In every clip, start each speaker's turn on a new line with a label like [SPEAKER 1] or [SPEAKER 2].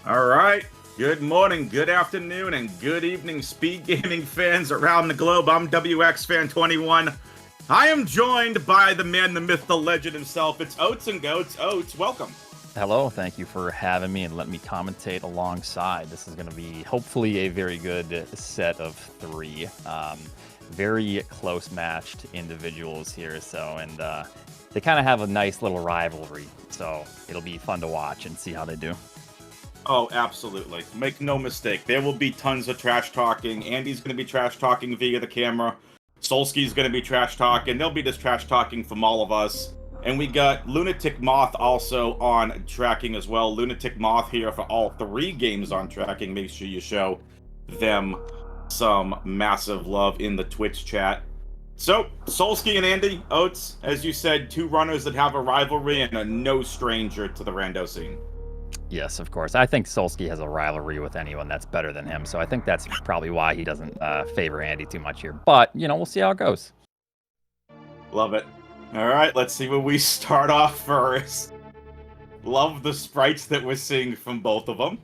[SPEAKER 1] All right. Good morning, good afternoon, and good evening, Speed Gaming fans around the globe. I'm WX Fan 21. I am joined by the man, the myth, the legend himself. It's Oats and Goats. Oats, welcome.
[SPEAKER 2] Hello, thank you for having me and letting me commentate alongside. This is going to be hopefully a very good set of three. Very close matched individuals here, and they kind of have a nice little rivalry. So it'll be fun to watch and see how they do.
[SPEAKER 1] Oh, absolutely. Make no mistake. There will be tons of trash talking. Andy's going to be trash talking via the camera. Solski's going to be trash talking. There'll be just trash talking from all of us. And we got Lunatic Moth also on tracking as well. Lunatic Moth here for all three games on tracking. Make sure you show them some massive love in the Twitch chat. So, Solski and Andy, Oats, as you said, two runners that have a rivalry and are no stranger to the rando scene.
[SPEAKER 2] Yes, of course. I think Solski has a rivalry with anyone that's better than him, so I think that's probably why he doesn't favor Andy too much here. But, we'll see how it goes.
[SPEAKER 1] Love it. All right, let's see where we start off first. Love the sprites that we're seeing from both of them.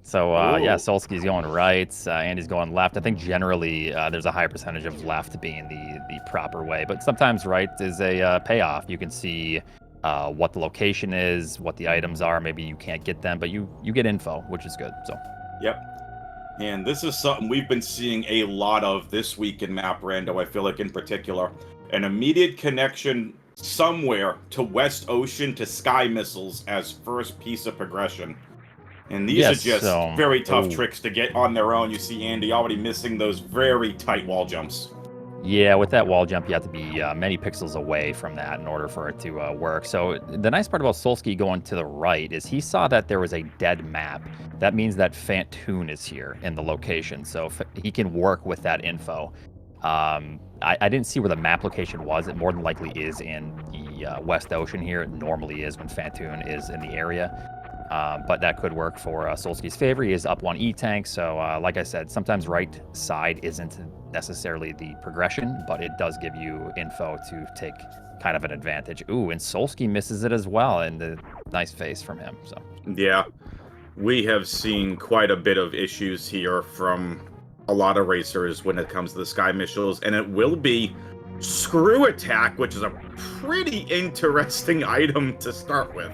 [SPEAKER 2] So, yeah, Solski's going right, Andy's going left. I think generally there's a high percentage of left being the proper way, but sometimes right is a payoff. You can see what the location is, what the items are. Maybe you can't get them, but you get info, which is good. So.
[SPEAKER 1] Yep. And this is something we've been seeing a lot of this week in Map Rando, I feel like in particular. An immediate connection somewhere to West Ocean to Sky Missiles as first piece of progression. And these are just very tough tricks to get on their own. You see Andy already missing those very tight wall jumps.
[SPEAKER 2] Yeah, with that wall jump, you have to be many pixels away from that in order for it to work. So the nice part about Solski going to the right is he saw that there was a dead map. That means that Fantoon is here in the location, so he can work with that info. I didn't see where the map location was. It more than likely is in the West Ocean here. It normally is when Fantoon is in the area. But that could work for Solski's favor. He is up one E-tank, so like I said, sometimes right side isn't necessarily the progression, but it does give you info to take kind of an advantage. Ooh, and Solski misses it as well, and the nice face from him. So
[SPEAKER 1] yeah, we have seen quite a bit of issues here from a lot of racers when it comes to the Sky Missiles, and it will be Screw Attack, which is a pretty interesting item to start with.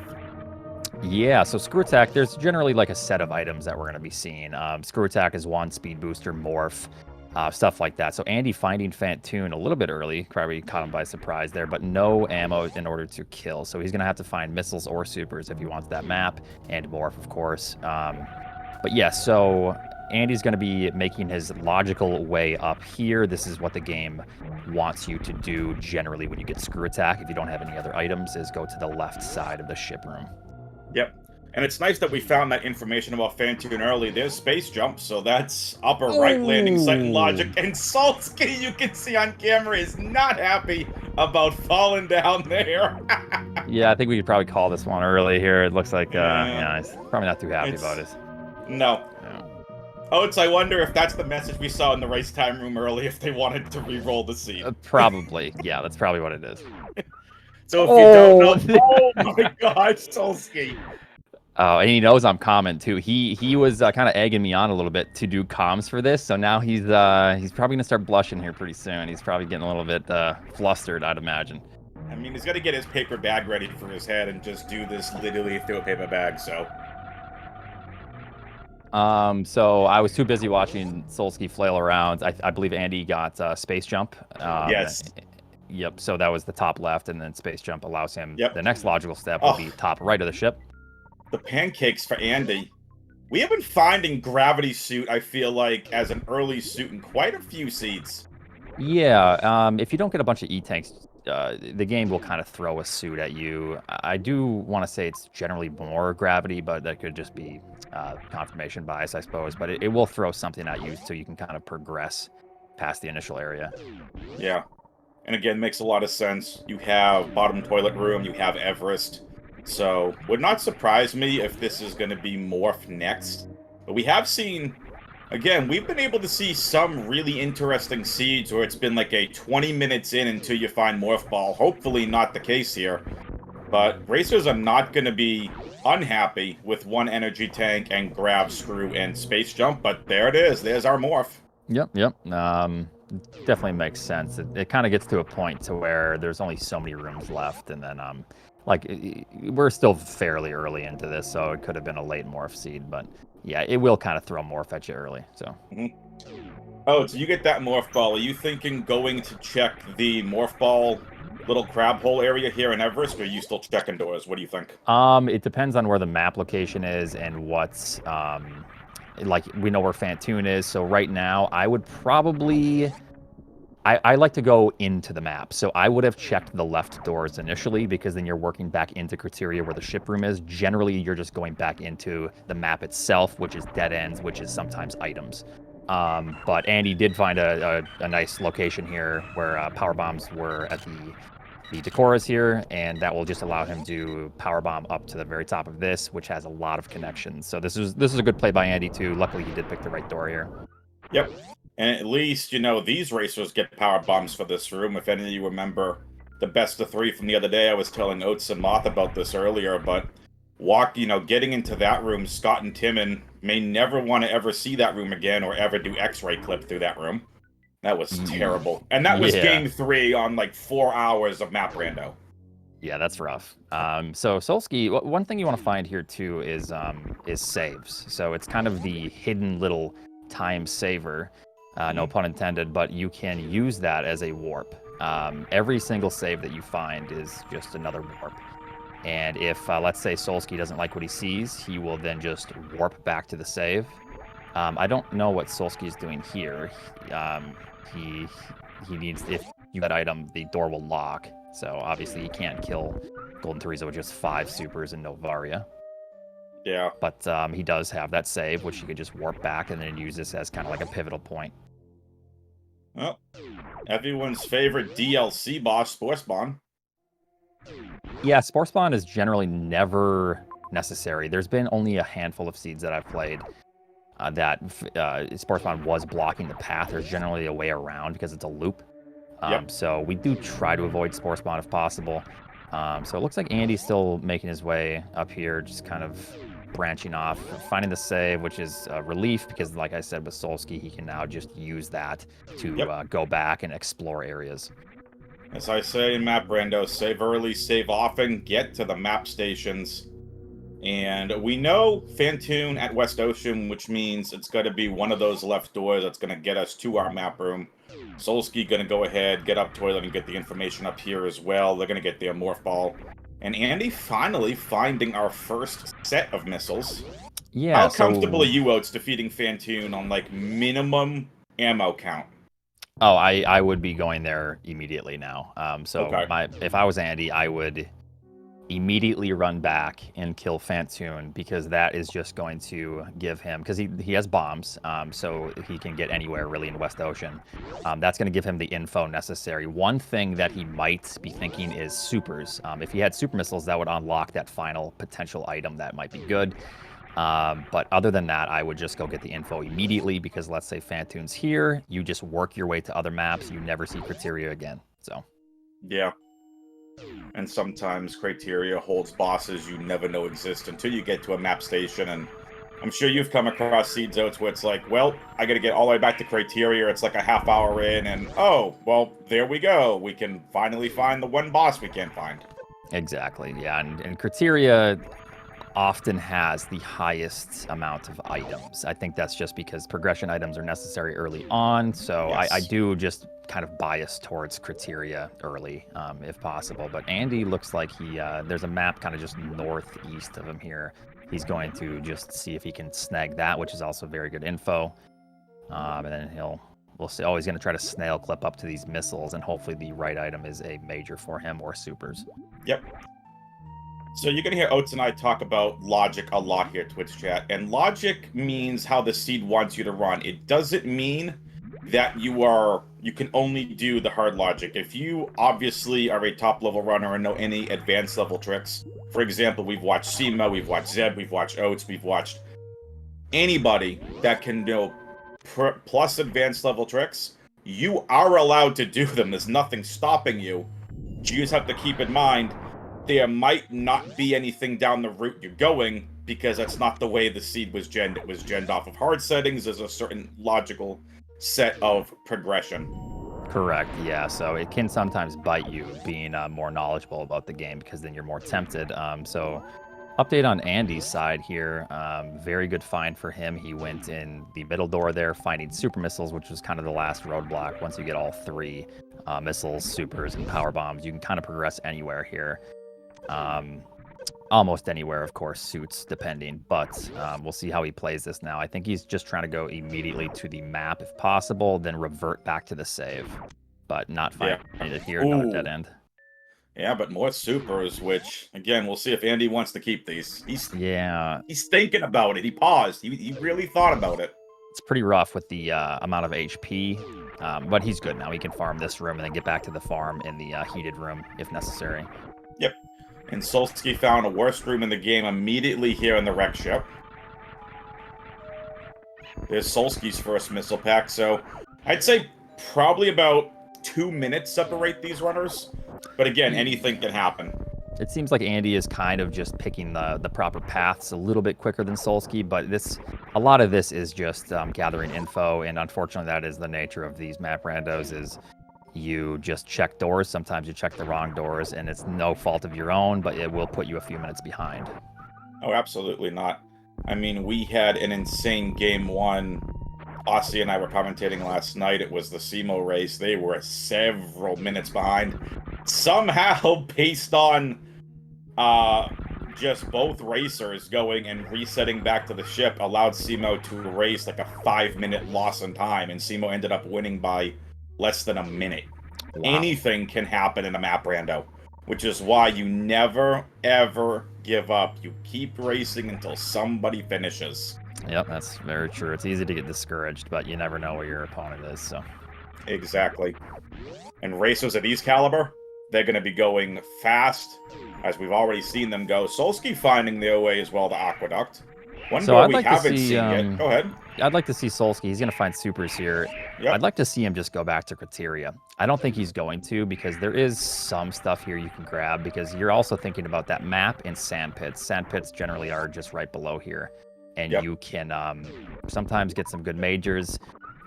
[SPEAKER 2] Yeah, so Screw Attack, there's generally like a set of items that we're going to be seeing. Screw Attack is one, Speed Booster, Morph, stuff like that. So Andy finding Fantoon a little bit early, probably caught him by surprise there, but no ammo in order to kill. So he's going to have to find missiles or supers if he wants that map, and Morph, of course. But yeah, so Andy's going to be making his logical way up here. This is what the game wants you to do generally when you get Screw Attack. If you don't have any other items, is go to the left side of the ship room.
[SPEAKER 1] Yep. And it's nice that we found that information about Fantoon early. There's space jump, so that's upper right landing site and logic. And Solski, you can see on camera, is not happy about falling down there.
[SPEAKER 2] Yeah, I think we could probably call this one early here. It looks like, he's probably not too happy about it.
[SPEAKER 1] No. Oats, I wonder if that's the message we saw in the race time room early, if they wanted to re-roll the scene.
[SPEAKER 2] Probably. Yeah, that's probably what it is.
[SPEAKER 1] So if you don't know, oh my God, Solski.
[SPEAKER 2] Oh, and he knows I'm common too. He was kind of egging me on a little bit to do comms for this, so now he's probably gonna start blushing here pretty soon. He's probably getting a little bit flustered, I'd imagine.
[SPEAKER 1] I mean, he's got to get his paper bag ready for his head and just do this literally through a paper bag. So.
[SPEAKER 2] So I was too busy watching Solski flail around. I believe Andy got space jump.
[SPEAKER 1] Yes.
[SPEAKER 2] Yep, so that was the top left, and then space jump allows him. Yep. The next logical step will be top right of the ship.
[SPEAKER 1] The pancakes for Andy. We have been finding Gravity Suit, I feel like, as an early suit in quite a few seeds.
[SPEAKER 2] Yeah, if you don't get a bunch of E-tanks, the game will kind of throw a suit at you. I do want to say it's generally more gravity, but that could just be confirmation bias, I suppose. But it will throw something at you so you can kind of progress past the initial area.
[SPEAKER 1] Yeah. And again, makes a lot of sense. You have bottom toilet room, you have Everest. So, would not surprise me if this is going to be Morph next. But we have seen, again, we've been able to see some really interesting seeds where it's been like a 20 minutes in until you find Morph Ball. Hopefully not the case here. But racers are not going to be unhappy with one energy tank and grab, screw, and space jump, but there it is. There's our morph.
[SPEAKER 2] Yep. Definitely makes sense. It kind of gets to a point to where there's only so many rooms left, and then we're still fairly early into this, so it could have been a late morph seed, but yeah, it will kind of throw morph at you early. So.
[SPEAKER 1] Oh, so you get that morph ball. Are you thinking going to check the morph ball little crab hole area here in Everest, or are you still checking doors? What do you think?
[SPEAKER 2] It depends on where the map location is and what's like we know where Fantoon is. So right now, I would probably I like to go into the map. So I would have checked the left doors initially, because then you're working back into Criteria where the ship room is. Generally, you're just going back into the map itself, which is dead ends, which is sometimes items. But Andy did find a nice location here where power bombs were at the Decoras here, and that will just allow him to power bomb up to the very top of this, which has a lot of connections. So this is a good play by Andy too. Luckily, he did pick the right door here.
[SPEAKER 1] Yep. And at least, you know, these racers get power bombs for this room. If any of you remember the best of three from the other day, I was telling Oates and Moth about this earlier, but getting into that room, Scott and Timon may never want to ever see that room again or ever do X-ray clip through that room. That was terrible. And that was game 3 on like 4 hours of map rando.
[SPEAKER 2] Yeah, that's rough. So Solski, one thing you want to find here too is saves. So it's kind of the hidden little time saver. No pun intended, but you can use that as a warp. Every single save that you find is just another warp. And if, let's say, Solski doesn't like what he sees, he will then just warp back to the save. I don't know what Solski is doing here. He needs, if you that item, the door will lock. So obviously he can't kill Golden Teresa with just 5 supers and no Varia.
[SPEAKER 1] Yeah.
[SPEAKER 2] But he does have that save, which he could just warp back and then use this as kind of like a pivotal point.
[SPEAKER 1] Well, everyone's favorite DLC boss, Sporespawn.
[SPEAKER 2] Yeah, Sporespawn is generally never necessary. There's been only a handful of seeds that I've played that Sporespawn was blocking the path. There's generally a way around because it's a loop. So we do try to avoid Sporespawn if possible. So it looks like Andy's still making his way up here, just kind of branching off, finding the save, which is relief because, like I said, with Solski, he can now just use that to go back and explore areas.
[SPEAKER 1] As I say in Map Rando, save early, save often, get to the map stations. And we know Fantoon at West Ocean, which means it's going to be one of those left doors that's going to get us to our map room. Solski going to go ahead, get up toilet, and get the information up here as well. They're going to get their morph ball. And Andy finally finding our first set of missiles.
[SPEAKER 2] Yeah.
[SPEAKER 1] How comfortable are you, Oates, defeating Fantoon on, like, minimum ammo count?
[SPEAKER 2] Oh, I would be going there immediately now.
[SPEAKER 1] Okay.
[SPEAKER 2] If I was Andy, I would immediately run back and kill Fantoon, because that is just going to give him, because he has bombs, so he can get anywhere really in West Ocean. That's going to give him the info necessary. One thing that he might be thinking is supers. If he had super missiles, that would unlock that final potential item that might be good. But other than that, I would just go get the info immediately, because let's say Fantoon's here, you just work your way to other maps, you never see Criteria again. So
[SPEAKER 1] yeah. And sometimes Criteria holds bosses you never know exist until you get to a map station. And I'm sure you've come across seed zones where it's like, well, I gotta get all the way back to Criteria. It's like a half hour in, and oh, well, there we go. We can finally find the one boss we can't find.
[SPEAKER 2] Exactly, yeah. And Criteria often has the highest amount of items. I think that's just because progression items are necessary early on. So yes. I do just kind of bias towards Criteria early, if possible. But Andy looks like there's a map kind of just northeast of him here. He's going to just see if he can snag that, which is also very good info. And then we'll see. Oh, he's going to try to snail clip up to these missiles, and hopefully the right item is a major for him or supers.
[SPEAKER 1] Yep. So you're going to hear Oates and I talk about logic a lot here, Twitch chat. And logic means how the seed wants you to run. It doesn't mean that you can only do the hard logic. If you obviously are a top level runner and know any advanced level tricks, for example, we've watched Sema, we've watched Zeb, we've watched Oates, we've watched anybody that can know plus advanced level tricks, you are allowed to do them. There's nothing stopping you. You just have to keep in mind, there might not be anything down the route you're going, because that's not the way the seed was genned. It was genned off of hard settings. There's a certain logical set of progression.
[SPEAKER 2] Correct, yeah. So it can sometimes bite you being more knowledgeable about the game, because then you're more tempted. So update on Andy's side here. Very good find for him. He went in the middle door there, finding super missiles, which was kind of the last roadblock. Once you get all three missiles, supers, and power bombs, you can kind of progress anywhere here. Almost anywhere, of course, suits depending, but we'll see how he plays this now. I think he's just trying to go immediately to the map if possible, then revert back to the save, but not find it here, not a dead end.
[SPEAKER 1] Yeah, but more supers, which, again, we'll see if Andy wants to keep these. He's thinking about it. He paused. He really thought about it.
[SPEAKER 2] It's pretty rough with the amount of HP, but he's good now. He can farm this room and then get back to the farm in the heated room if necessary.
[SPEAKER 1] Yep. And Solski found a worst room in the game immediately here in the wreck ship. There's Solski's first missile pack, so I'd say probably about 2 minutes separate these runners. But again, anything can happen.
[SPEAKER 2] It seems like Andy is kind of just picking the proper paths a little bit quicker than Solski, but a lot of this is just gathering info, and unfortunately that is the nature of these map randos, is you just check doors. Sometimes you check the wrong doors, and it's no fault of your own, but it will put you a few minutes behind.
[SPEAKER 1] Oh, absolutely not. I mean, we had an insane game one. Aussie and I were commentating last night. It was the SEMO race. They were several minutes behind. Somehow, based on just both racers going and resetting back to the ship, allowed SEMO to race like a 5-minute loss in time, and SEMO ended up winning by less than a minute. Wow. Anything can happen in a map rando, which is why you never, ever give up. You keep racing until somebody finishes.
[SPEAKER 2] Yep, that's very true. It's easy to get discouraged, but you never know where your opponent is, so.
[SPEAKER 1] Exactly. And racers of these caliber, they're going to be going fast, as we've already seen them go. Solski finding their way as well to Aqueduct. One door we haven't seen yet. Go ahead.
[SPEAKER 2] I'd like to see Solski. He's going to find supers here. Yep. I'd like to see him just go back to Criteria. I don't think he's going to, because there is some stuff here you can grab, because you're also thinking about that map and sand pits. Sand pits generally are just right below here, and you can sometimes get some good majors.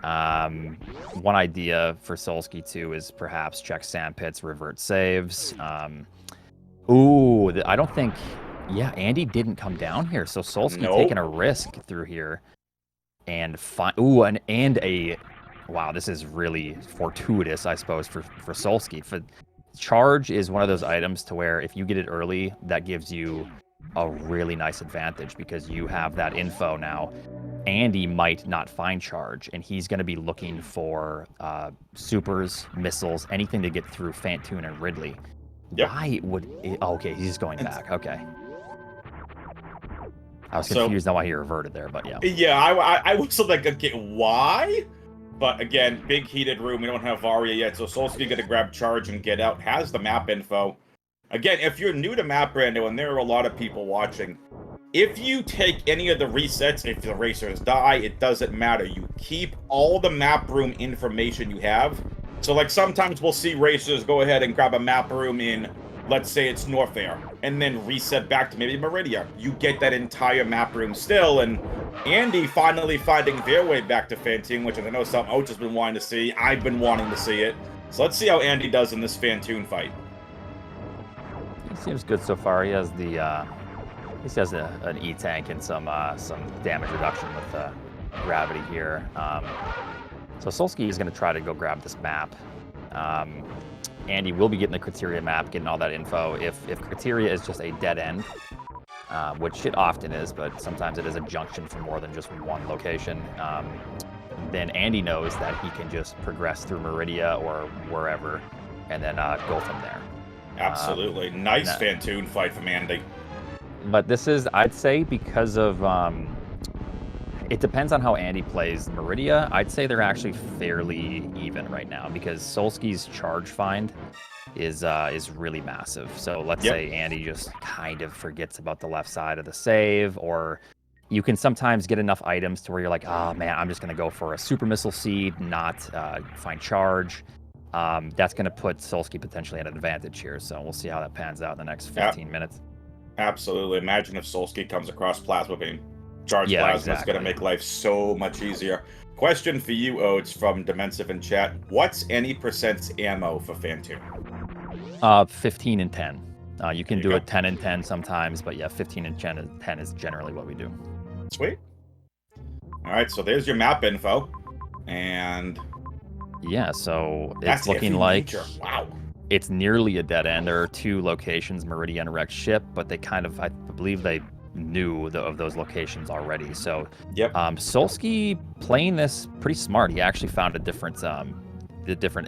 [SPEAKER 2] One idea for Solski, too, is perhaps check sand pits, revert saves. I don't think... Yeah, Andy didn't come down here, so Solski taking a risk through here. And wow, this is really fortuitous, I suppose, for Solski. Charge is one of those items to where if you get it early, that gives you a really nice advantage, because you have that info now. Andy might not find charge, and he's going to be looking for supers, missiles, anything to get through Fantoon and Ridley. Yep. Why would... okay, he's going back. Okay. I was confused on why he reverted there, but yeah.
[SPEAKER 1] Yeah, I was like, okay, why? But again, big heated room. We don't have Varia yet, so Solski going to grab charge and get out. Has the map info. Again, if you're new to map rando, and there are a lot of people watching, if you take any of the resets, if the racers die, it doesn't matter. You keep all the map room information you have. So, like, sometimes we'll see racers go ahead and grab a map room in, let's say it's North Air, and then reset back to maybe Meridia. You get that entire map room still, and Andy finally finding their way back to Fantoon, which I know some Ouch has been wanting to see. I've been wanting to see it. So let's see how Andy does in this Fantoon fight.
[SPEAKER 2] He seems good so far. He has the he has an E-tank and some damage reduction with gravity here. So Solski is going to try to go grab this map. Andy will be getting the Criteria map, getting all that info. If Criteria is just a dead end, which it often is, but sometimes it is a junction for more than just one location, then Andy knows that he can just progress through Meridia or wherever, and then go from there.
[SPEAKER 1] Absolutely. Nice Fantoon fight from Andy.
[SPEAKER 2] But this is, I'd say, because of... it depends on how Andy plays Meridia. I'd say they're actually fairly even right now, because Solski's charge find is really massive. So let's say Andy just kind of forgets about the left side of the save, or you can sometimes get enough items to where you're like, oh man, I'm just going to go for a super missile seed, not find charge. that's going to put Solski potentially at an advantage here. So we'll see how that pans out in the next 15 minutes.
[SPEAKER 1] Absolutely. Imagine if Solski comes across Plasma Beam. Charged Plasma is
[SPEAKER 2] exactly.
[SPEAKER 1] going to make life so much easier. Question for you, Oates, from Dimensive in chat. What's any percent's ammo for Fantoon?
[SPEAKER 2] 15 and 10. You can do
[SPEAKER 1] go.
[SPEAKER 2] a 10 and 10 sometimes, but yeah, 15 and 10 is generally what we do.
[SPEAKER 1] Sweet. All right, so there's your map info. And
[SPEAKER 2] yeah, so
[SPEAKER 1] that's
[SPEAKER 2] it's looking like
[SPEAKER 1] wow.
[SPEAKER 2] It's nearly a dead end. There are 2 locations, Meridia and Rex Ship, but they kind of, I believe they knew of those locations already. So
[SPEAKER 1] yep.
[SPEAKER 2] Solski playing this pretty smart. He actually found a different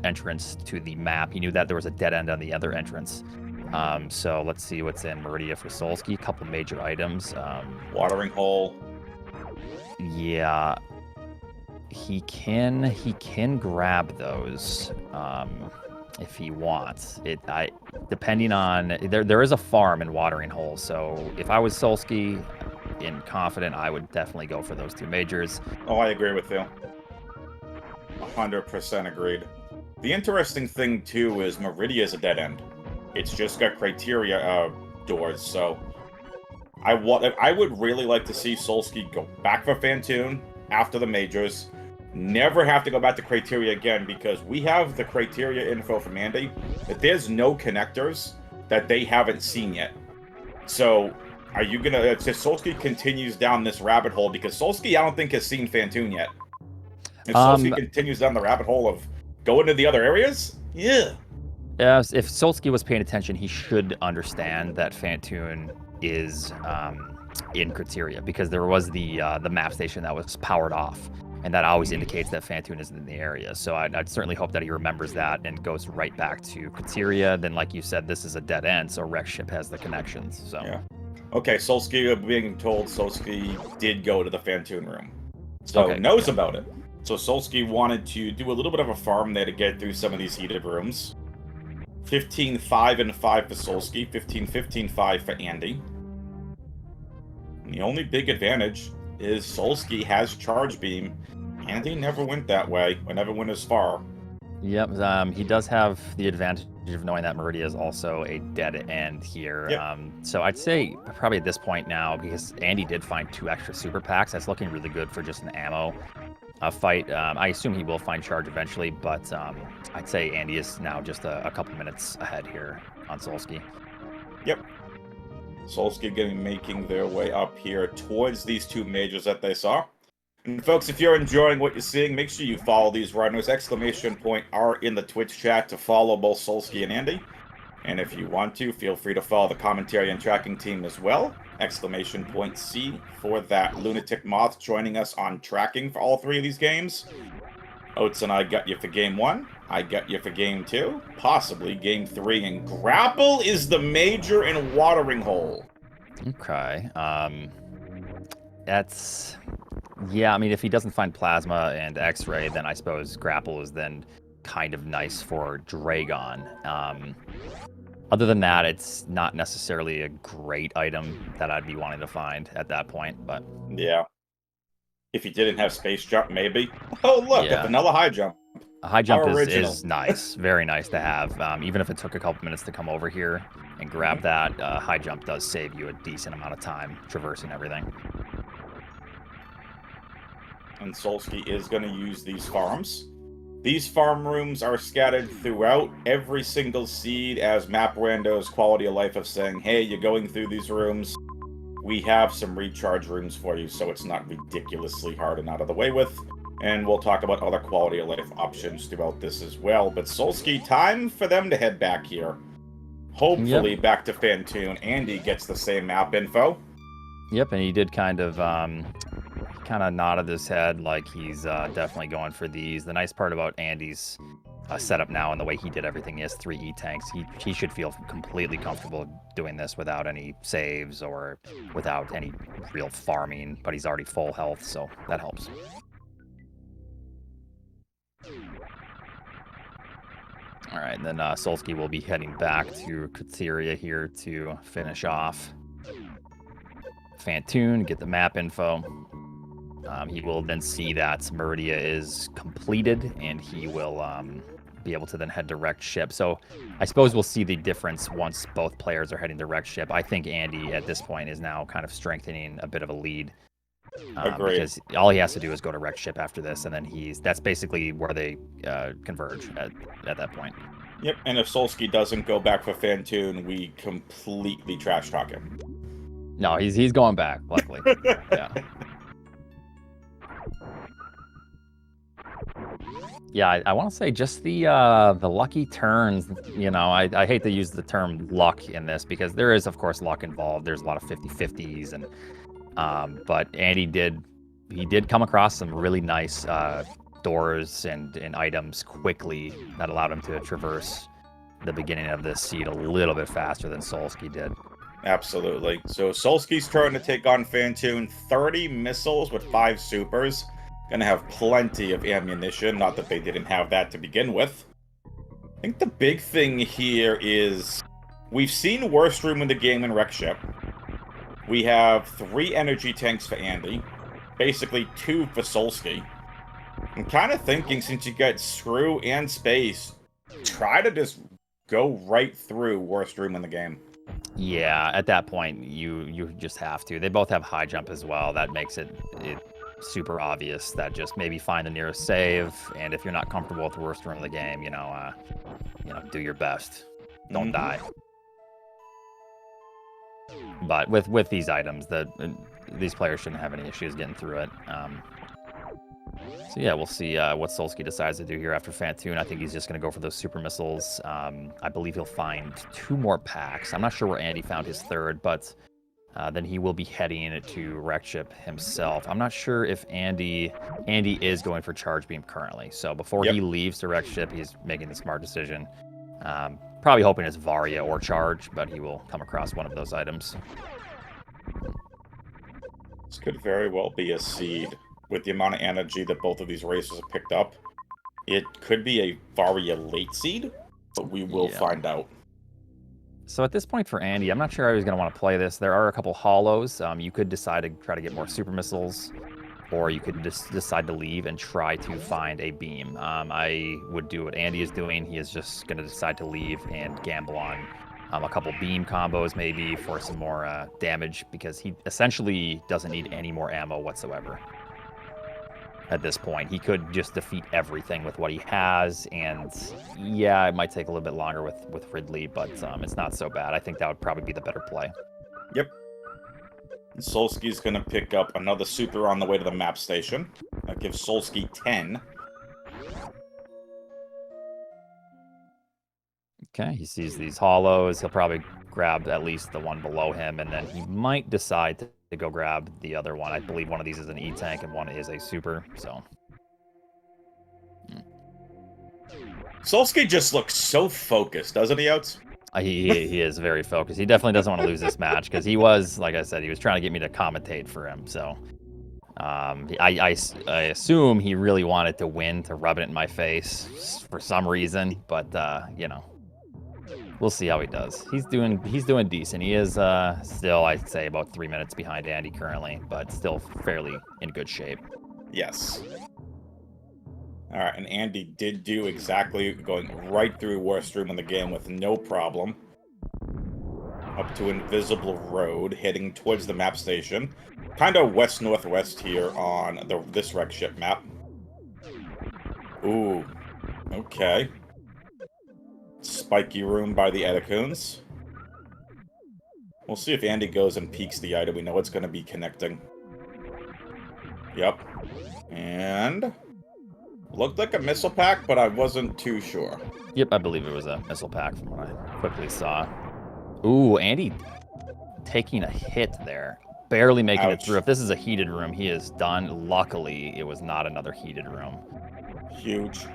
[SPEAKER 2] entrance to the map. He knew that there was a dead end on the other entrance. So let's see what's in Meridia for Solski. A couple major items.
[SPEAKER 1] Watering hole.
[SPEAKER 2] Yeah, he can grab those if he wants. Depending on there is a farm in Watering Hole. So if I was Solski and confident, I would definitely go for those 2 majors.
[SPEAKER 1] Oh, I agree with you. 100% agreed. The interesting thing too is Meridia is a dead end. It's just got criteria doors, so I would really like to see Solski go back for Fantoon after the majors. Never have to go back to criteria again, because we have the criteria info from Andy that there's no connectors that they haven't seen yet. So are you gonna if Solski continues down this rabbit hole, because Solski I don't think has seen Fantoon yet. If Solski continues down the rabbit hole of going to the other areas, yeah.
[SPEAKER 2] If Solski was paying attention, he should understand that Fantoon is in criteria, because there was the map station that was powered off, and that always indicates that Fantoon isn't in the area. So I'd certainly hope that he remembers that and goes right back to criteria. Then, like you said, this is a dead end, so Rex Ship has the connections. So
[SPEAKER 1] yeah. Okay, Solski, being told Solski did go to the Fantoon room, so knows about it. So Solski wanted to do a little bit of a farm there to get through some of these heated rooms. 15, 5, and 5 for Solski. 15, 15, 5 for Andy. And the only big advantage is Solski has Charge Beam. Andy never went that way, or never went as far.
[SPEAKER 2] Yep, he does have the advantage of knowing that Meridia is also a dead end here.
[SPEAKER 1] Yep.
[SPEAKER 2] So I'd say probably at this point now, because Andy did find 2 extra super packs, that's looking really good for just an ammo fight. I assume he will find charge eventually, but I'd say Andy is now just a couple minutes ahead here on Solski.
[SPEAKER 1] Yep. Solski making their way up here towards these 2 majors that they saw. And folks, if you're enjoying what you're seeing, make sure you follow these runners. Exclamation point are in the Twitch chat to follow both Solski and Andy. And if you want to, feel free to follow the commentary and tracking team as well. Exclamation point C for that. Lunatic Moth joining us on tracking for all 3 of these games. Oates and I got you for game 1. I got you for game 2. Possibly game 3. And Grapple is the major in Watering Hole.
[SPEAKER 2] Okay. That's... Yeah, I mean, if he doesn't find Plasma and X-Ray, then I suppose Grapple is then kind of nice for Dragon. Other than that, it's not necessarily a great item that I'd be wanting to find at that point, but...
[SPEAKER 1] Yeah. If he didn't have Space Jump, maybe. Oh, look, a vanilla high jump.
[SPEAKER 2] A high jump is nice. Very nice to have. Even if it took a couple minutes to come over here and grab that, high jump does save you a decent amount of time traversing everything.
[SPEAKER 1] And Solski is going to use these farms. These farm rooms are scattered throughout every single seed as Map Rando's quality of life of saying, hey, you're going through these rooms. We have some recharge rooms for you, so it's not ridiculously hard and out of the way with. And we'll talk about other quality of life options throughout this as well. But Solski, time for them to head back here. Hopefully back to Fantoon. Andy gets the same map info.
[SPEAKER 2] Yep, and he did kind of nodded his head like he's definitely going for these. The nice part about Andy's setup now and the way he did everything is 3 E-tanks. He should feel completely comfortable doing this without any saves or without any real farming, but he's already full health, so that helps. All right, and then Solski will be heading back to Criteria here to finish off Fantoon, get the map info. He will then see that Meridia is completed, and he will be able to then head direct ship. So I suppose we'll see the difference once both players are heading direct ship. I think Andy at this point is now kind of strengthening a bit of a lead. Because all he has to do is go to wreck ship after this, and then that's basically where they converge at that point.
[SPEAKER 1] Yep, and if Solski doesn't go back for Fantoon, we completely trash talk him.
[SPEAKER 2] No, he's going back, luckily. Yeah. Yeah, I want to say just the lucky turns. You know, I hate to use the term luck in this because there is, of course, luck involved. There's a lot of 50-50s, and but Andy did come across some really nice doors and items quickly that allowed him to traverse the beginning of this seed a little bit faster than Solski did.
[SPEAKER 1] Absolutely. So Solski's trying to take on Fantoon. 30 missiles with 5 supers. Gonna have plenty of ammunition. Not that they didn't have that to begin with. I think the big thing here is we've seen worst room in the game in Wreck Ship. We have 3 energy tanks for Andy. Basically 2 for Solski. I'm kind of thinking since you got Screw and Space, try to just go right through worst room in the game.
[SPEAKER 2] Yeah, at that point, you just have to. They both have high jump as well. That makes it super obvious that just maybe find the nearest save, and if you're not comfortable with the worst room of the game, do your best. Don't die. But with these items, these players shouldn't have any issues getting through it. So yeah, we'll see what Solski decides to do here after Fantoon. I think he's just going to go for those super missiles. I believe he'll find 2 more packs. I'm not sure where Andy found his 3rd, but then he will be heading to wreck ship himself. I'm not sure if Andy is going for charge beam currently. So before he leaves to wreck ship, he's making the smart decision. Probably hoping it's Varia or charge, but he will come across one of those items.
[SPEAKER 1] This could very well be a seed. With the amount of energy that both of these races have picked up, it could be a Varia late seed, but we will find out.
[SPEAKER 2] So at this point for Andy, I'm not sure how he's going to want to play this. There are a couple hollows. You could decide to try to get more super missiles, or you could just decide to leave and try to find a beam. I would do what Andy is doing. He is just going to decide to leave and gamble on a couple beam combos maybe for some more damage, because he essentially doesn't need any more ammo whatsoever. At this point, he could just defeat everything with what he has, and yeah, it might take a little bit longer with Ridley, but it's not so bad. I think that would probably be the better play.
[SPEAKER 1] Yep. Solski's going to pick up another super on the way to the map station. That gives Solski 10.
[SPEAKER 2] Okay, he sees these hollows. He'll probably grab at least the one below him, and then he might decide to go grab the other one. I believe one of these is an E-tank and one is a super, so.
[SPEAKER 1] Solski just looks so focused, doesn't he, Outs?
[SPEAKER 2] He is very focused. He definitely doesn't want to lose this match, because he was, like I said, he was trying to get me to commentate for him, so. I assume he really wanted to win, to rub it in my face for some reason, but, we'll see how he does. He's doing decent. He is still, I'd say, about 3 minutes behind Andy currently, but still fairly in good shape.
[SPEAKER 1] Yes. All right, and Andy did do exactly going right through worst room in the game with no problem. Up to Invisible Road, heading towards the map station. Kind of west-northwest here on this wreck ship map. Ooh, okay. Spiky room by the Eticoons. We'll see if Andy goes and peeks the item. We know it's going to be connecting. Yep. And looked like a missile pack, but I wasn't too sure.
[SPEAKER 2] Yep, I believe it was a missile pack from what I quickly saw. Ooh, Andy taking a hit there. Barely making it through. If this is a heated room, he is done. Luckily, it was not another heated room.
[SPEAKER 1] Huge.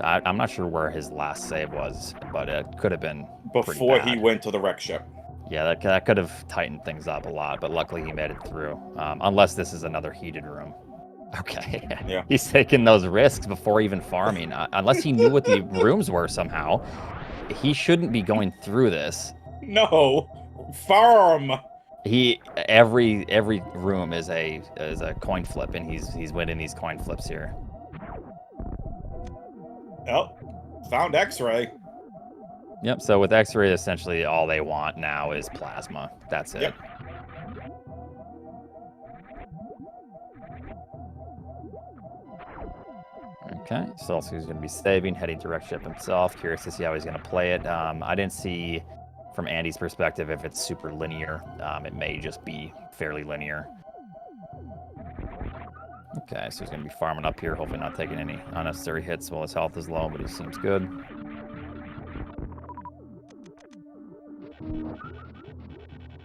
[SPEAKER 2] I'm not sure where his last save was, but it could have been
[SPEAKER 1] before he went to the wreck ship.
[SPEAKER 2] Yeah, that could have tightened things up a lot, but luckily he made it through. Unless this is another heated room. Okay.
[SPEAKER 1] Yeah.
[SPEAKER 2] He's taking those risks before even farming. Unless he knew what the rooms were somehow, he shouldn't be going through this.
[SPEAKER 1] No, farm.
[SPEAKER 2] Every room is a coin flip, and he's winning these coin flips here.
[SPEAKER 1] Oh, Found X-ray.
[SPEAKER 2] Yep, so with X-ray, essentially all they want now is plasma. That's it.
[SPEAKER 1] Yep.
[SPEAKER 2] Okay, Solski's going to be saving, heading to wreck ship himself. Curious to see how he's going to play it. I didn't see, from Andy's perspective, if it's super linear. It may just be fairly linear. Okay, so he's going to be farming up here, hopefully not taking any unnecessary hits while his health is low, but he seems good.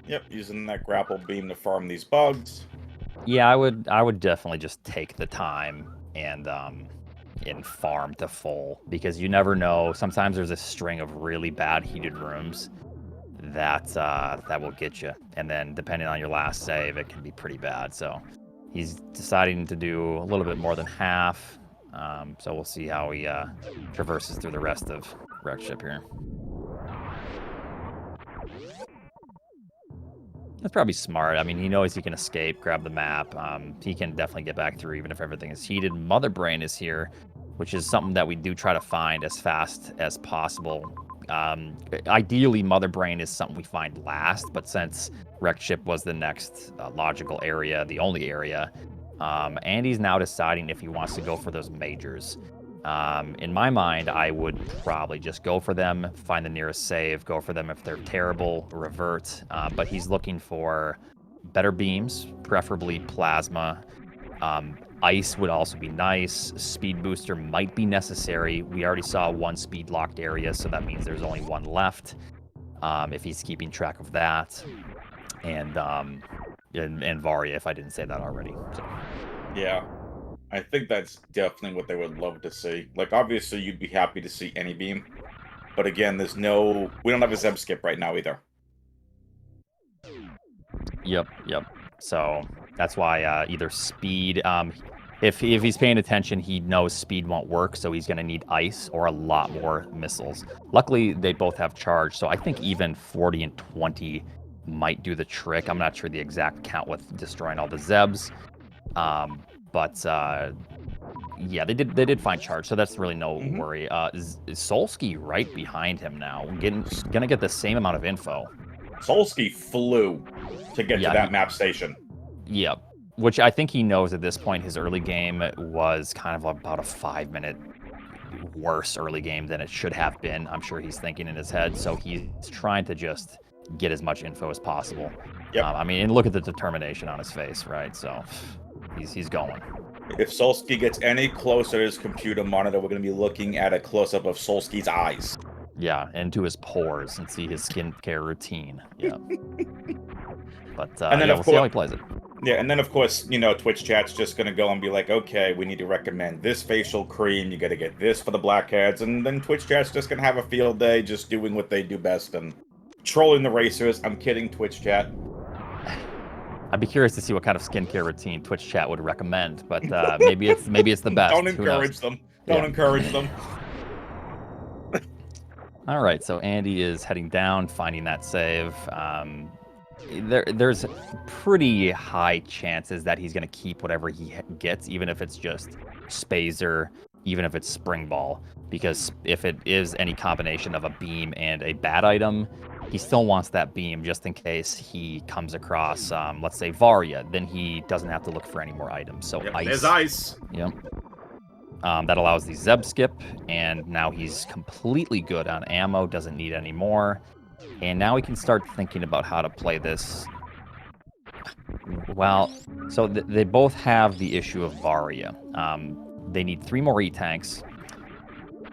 [SPEAKER 1] Yep, using that grapple beam to farm these bugs.
[SPEAKER 2] Yeah, I would definitely just take the time and farm to full, because you never know. Sometimes there's a string of really bad heated rooms that will get you, and then depending on your last save, it can be pretty bad. So he's deciding to do a little bit more than half. So we'll see how he traverses through the rest of wreck ship here. That's probably smart. I mean, he knows he can escape, grab the map. He can definitely get back through even if everything is heated. Mother Brain is here, which is something that we do try to find as fast as possible. Ideally, Mother Brain is something we find last, but since wreck ship was the next logical area, the only area, Andy's now deciding if he wants to go for those majors. In my mind, I would probably just go for them, find the nearest save, go for them if they're terrible, revert. But he's looking for better beams, preferably plasma. Ice would also be nice. Speed booster might be necessary. We already saw one speed locked area, so that means there's only one left. If he's keeping track of that, and Varia, if I didn't say that already. So.
[SPEAKER 1] Yeah. I think that's definitely what they would love to see. Like, obviously, you'd be happy to see any beam. But again, we don't have a Zeb skip right now either.
[SPEAKER 2] Yep. So that's why either speed, if he's paying attention, he knows speed won't work, so he's going to need ice or a lot more missiles. Luckily, they both have charge, so I think even 40 and 20 might do the trick. I'm not sure the exact count with destroying all the Zebs. But yeah, they did find charge, so that's really no worry. Is Solski right behind him now, gonna get the same amount of info.
[SPEAKER 1] Solski flew to get to that map station.
[SPEAKER 2] Yeah, which I think he knows at this point. His early game was kind of about a 5-minute worse early game than it should have been. I'm sure he's thinking in his head, so he's trying to just get as much info as possible.
[SPEAKER 1] Yep.
[SPEAKER 2] I mean, and look at the determination on his face, right? So. He's going.
[SPEAKER 1] If Solski gets any closer to his computer monitor, we're going to be looking at a close-up of Solski's eyes.
[SPEAKER 2] Yeah, into his pores and see his skincare routine. Yeah. But
[SPEAKER 1] and then
[SPEAKER 2] we'll see how he plays it.
[SPEAKER 1] Yeah, and then of course, Twitch chat's just going to go and be like, okay, we need to recommend this facial cream. You got to get this for the blackheads. And then Twitch chat's just going to have a field day just doing what they do best and trolling the racers. I'm kidding, Twitch chat.
[SPEAKER 2] I'd be curious to see what kind of skincare routine Twitch chat would recommend, but maybe it's the best.
[SPEAKER 1] Don't encourage them. Don't encourage them.
[SPEAKER 2] All right, so Andy is heading down, finding that save. There's pretty high chances that he's going to keep whatever he gets, even if it's just Spazer, even if it's Spring Ball, because if it is any combination of a beam and a bad item, he still wants that beam just in case he comes across, let's say, Varia. Then he doesn't have to look for any more items. So ice.
[SPEAKER 1] There's ice.
[SPEAKER 2] Yep. That allows the Zeb skip, and now he's completely good on ammo, doesn't need any more. And now we can start thinking about how to play this. Well, so they both have the issue of Varia. They need 3 more E-tanks,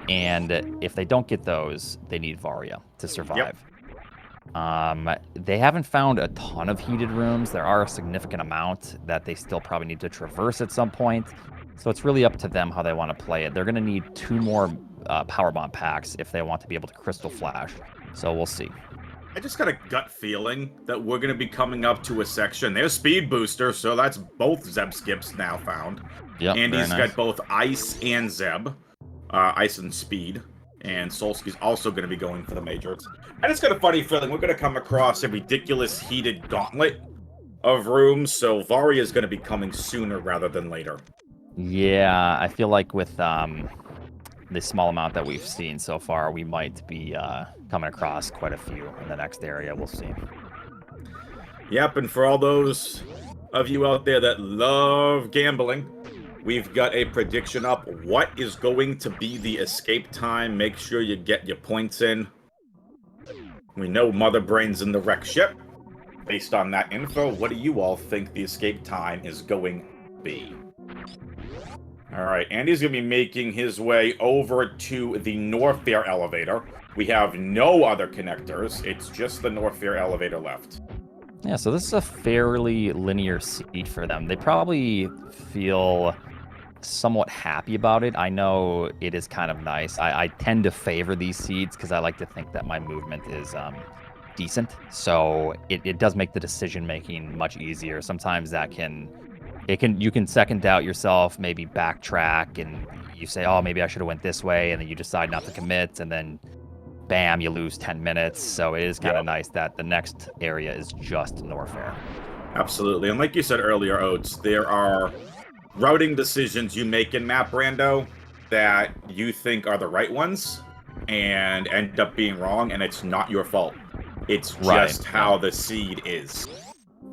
[SPEAKER 2] and if they don't get those, they need Varia to survive.
[SPEAKER 1] Yep.
[SPEAKER 2] They haven't found a ton of heated rooms. There are a significant amount that they still probably need to traverse at some point. So it's really up to them how they want to play it. They're going to need 2 more power bomb packs if they want to be able to crystal flash. So we'll see.
[SPEAKER 1] I just got a gut feeling that we're going to be coming up to a section. There's Speed Booster, so that's both Zeb skips now found.
[SPEAKER 2] Yep,
[SPEAKER 1] Andy's
[SPEAKER 2] nice.
[SPEAKER 1] got both Ice and Zeb. Ice and Speed. And Solski's also going to be going for the majors. I just got a funny feeling we're going to come across a ridiculous heated gauntlet of rooms, so Varia is going to be coming sooner rather than later.
[SPEAKER 2] Yeah, I feel like with the small amount that we've seen so far, we might be coming across quite a few in the next area. We'll see.
[SPEAKER 1] Yep, and for all those of you out there that love gambling, we've got a prediction up. What is going to be the escape time? Make sure you get your points in. We know Mother Brain's in the wreck ship. Based on that info, what do you all think the escape time is going to be? Alright, Andy's going to be making his way over to the Norfair elevator. We have no other connectors. It's just the Norfair elevator left.
[SPEAKER 2] Yeah, so this is a fairly linear seat for them. They probably feel somewhat happy about it. I know it is kind of nice. I tend to favor these seats because I like to think that my movement is decent. So it does make the decision making much easier. Sometimes that you can second doubt yourself, maybe backtrack, and you say, oh, maybe I should have went this way, and then you decide not to commit, and then bam, you lose 10 minutes. So it is kind of nice that the next area is just Norfair.
[SPEAKER 1] Absolutely. And like you said earlier, Oates, there are routing decisions you make in Map Rando that you think are the right ones and end up being wrong, and it's not your fault. It's just how the seed is.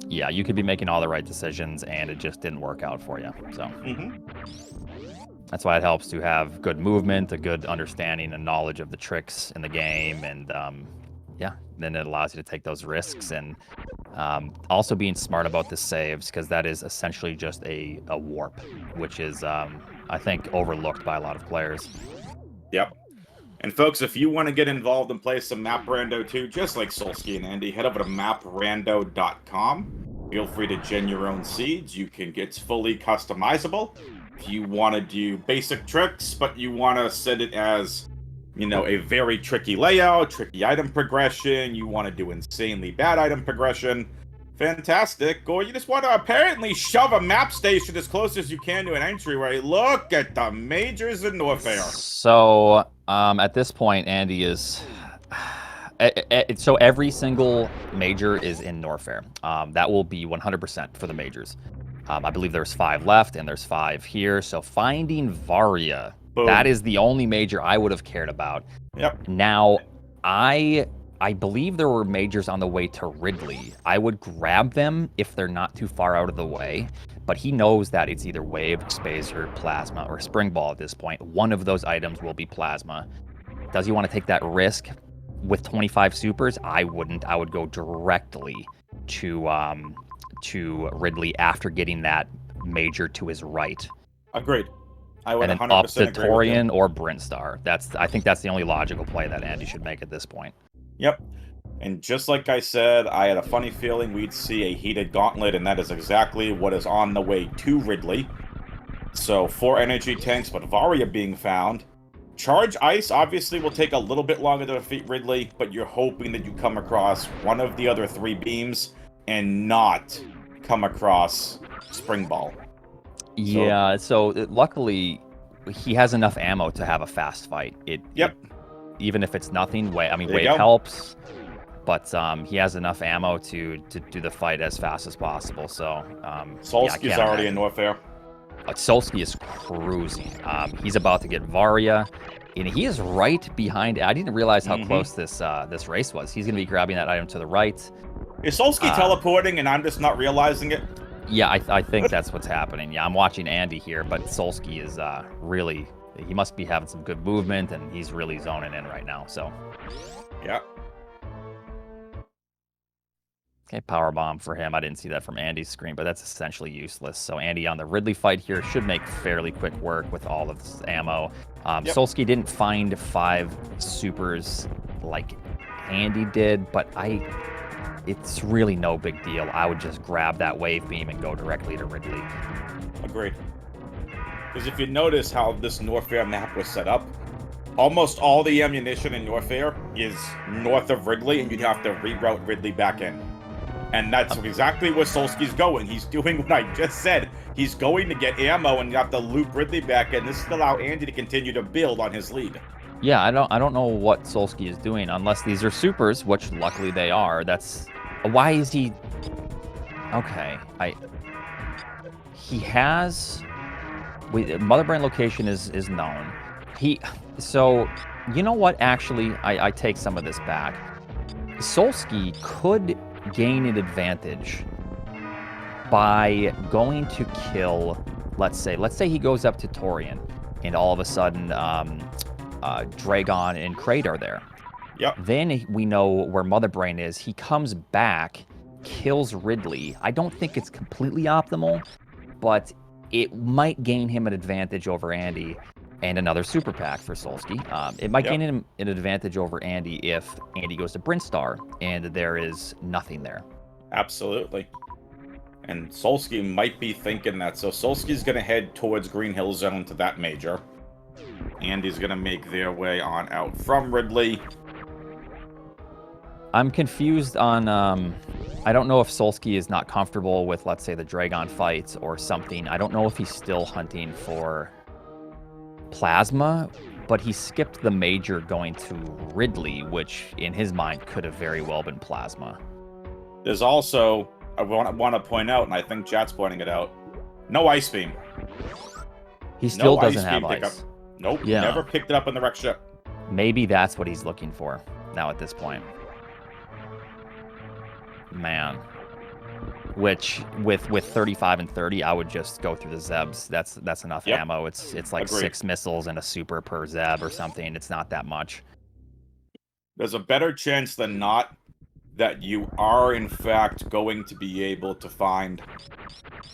[SPEAKER 2] Yeah, you could be making all the right decisions, and it just didn't work out for you. So that's why it helps to have good movement, a good understanding and knowledge of the tricks in the game, and then it allows you to take those risks, and also being smart about the saves, because that is essentially just a warp, which is, I think, overlooked by a lot of players.
[SPEAKER 1] Yep. And folks, if you want to get involved and play some Map Rando too, just like Solski and Andy, head over to maprando.com. Feel free to gen your own seeds. It's fully customizable. If you want to do basic tricks, but you want to set it as, a very tricky layout, tricky item progression, you want to do insanely bad item progression, fantastic. Or you just want to apparently shove a map station as close as you can to an entryway. Look at the majors in Norfair.
[SPEAKER 2] So, at this point, Andy is... So every single major is in Norfair. That will be 100% for the majors. I believe there's 5 left, and there's 5 here. So finding Varia, that is the only major I would have cared about.
[SPEAKER 1] Yep.
[SPEAKER 2] Now, I believe there were majors on the way to Ridley. I would grab them if they're not too far out of the way. But he knows that it's either Wave, Spacer, Plasma, or Spring Ball at this point. One of those items will be Plasma. Does he want to take that risk? With 25 supers, I wouldn't. I would go directly to Ridley after getting that major to his right.
[SPEAKER 1] Agreed. I would 100%
[SPEAKER 2] and then up to
[SPEAKER 1] agree with
[SPEAKER 2] Torian
[SPEAKER 1] you.
[SPEAKER 2] or Brintstar. I think that's the only logical play that Andy should make at this point.
[SPEAKER 1] Yep. And just like I said, I had a funny feeling we'd see a heated gauntlet, and that is exactly what is on the way to Ridley. So 4 energy tanks, but Varia being found. Charge Ice obviously will take a little bit longer to defeat Ridley, but you're hoping that you come across one of the other 3 beams and not come across Spring Ball.
[SPEAKER 2] Yeah, so luckily he has enough ammo to have a fast fight. Even if it's nothing, Wave helps, but he has enough ammo to do the fight as fast as possible. So
[SPEAKER 1] Solski's already in Norfair.
[SPEAKER 2] Solski is cruising. He's about to get Varia, and he is right behind. I didn't realize how close this race was. He's going to be grabbing that item to the right.
[SPEAKER 1] Is Solski teleporting and I'm just not realizing it?
[SPEAKER 2] Yeah, I think that's what's happening. Yeah, I'm watching Andy here, but Solski is really... He must be having some good movement, and he's really zoning in right now. So,
[SPEAKER 1] yeah.
[SPEAKER 2] Okay, power bomb for him. I didn't see that from Andy's screen, but that's essentially useless. So Andy on the Ridley fight here should make fairly quick work with all of this ammo. Solski didn't find 5 supers like Andy did, but it's really no big deal. I would just grab that wave beam and go directly to Ridley.
[SPEAKER 1] Agreed. Because if you notice how this Norfair map was set up, almost all the ammunition in Norfair is north of Ridley, and you'd have to reroute Ridley back in. And that's exactly where Solski's going. He's doing what I just said. He's going to get ammo, and you have to loop Ridley back in. This will allow Andy to continue to build on his lead.
[SPEAKER 2] Yeah, I don't know what Solski is doing, unless these are supers, which luckily they are. Why is he... Okay, he has... Mother Brain location is known. So, you know what? Actually, I take some of this back. Solski could gain an advantage by going to kill, let's say he goes up to Torian, and all of a sudden, Dragon and Kraid are there.
[SPEAKER 1] Yep.
[SPEAKER 2] Then we know where Mother Brain is. He comes back, kills Ridley. I don't think it's completely optimal, but it might gain him an advantage over Andy and another super pack for Solski. It might gain him an advantage over Andy if Andy goes to Brinstar and there is nothing there.
[SPEAKER 1] Absolutely. And Solski might be thinking that. So Solski's going to head towards Green Hill Zone to that major. Andy's going to make their way on out from Ridley.
[SPEAKER 2] I'm confused on, I don't know if Solski is not comfortable with, let's say, the Dragon fights or something. I don't know if he's still hunting for Plasma, but he skipped the major going to Ridley, which in his mind could have very well been Plasma.
[SPEAKER 1] There's also, I want to point out, and I think Chat's pointing it out, no Ice Beam.
[SPEAKER 2] He still doesn't have ice.
[SPEAKER 1] Pickup. Nope, never picked it up in the wreck ship.
[SPEAKER 2] Maybe that's what he's looking for now at this point. Man. Which, with 35 and 30, I would just go through the Zebs. That's enough ammo. It's like 6 missiles and a super per Zeb or something. It's not that much.
[SPEAKER 1] There's a better chance than not that you are, in fact, going to be able to find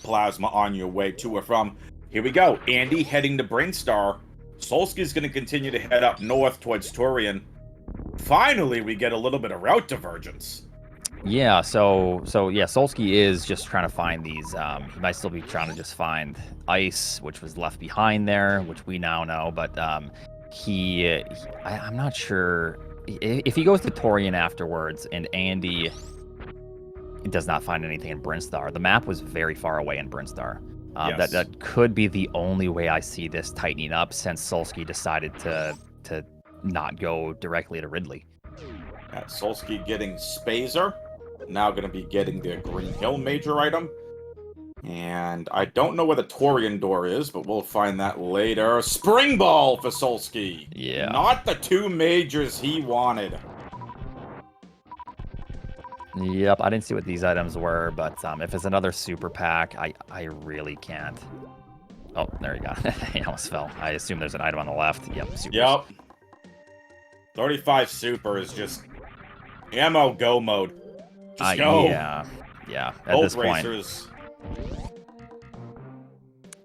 [SPEAKER 1] Plasma on your way to or from. Here we go. Andy heading to Brainstar. Solski's going to continue to head up north towards Torian. Finally, we get a little bit of route divergence.
[SPEAKER 2] Yeah, so yeah, Solski is just trying to find these. He might still be trying to just find ice, which was left behind there, which we now know. But I'm not sure if he goes to Torian afterwards and Andy does not find anything in Brinstar. The map was very far away in Brinstar.
[SPEAKER 1] Yes.
[SPEAKER 2] That could be the only way I see this tightening up since Solski decided to not go directly to Ridley.
[SPEAKER 1] Solski getting Spazer. Now going to be getting the Green Hill major item. And I don't know where the Torian door is, but we'll find that later. Spring Ball for Solski.
[SPEAKER 2] Yeah.
[SPEAKER 1] Not the 2 majors he wanted.
[SPEAKER 2] Yep, I didn't see what these items were, but if it's another super pack, I really can't. Oh, there you go. He almost fell. I assume there's an item on the left. Yep, supers.
[SPEAKER 1] Yep. 35 super is just ammo go mode. Just go.
[SPEAKER 2] Yeah. At this point.
[SPEAKER 1] Racers.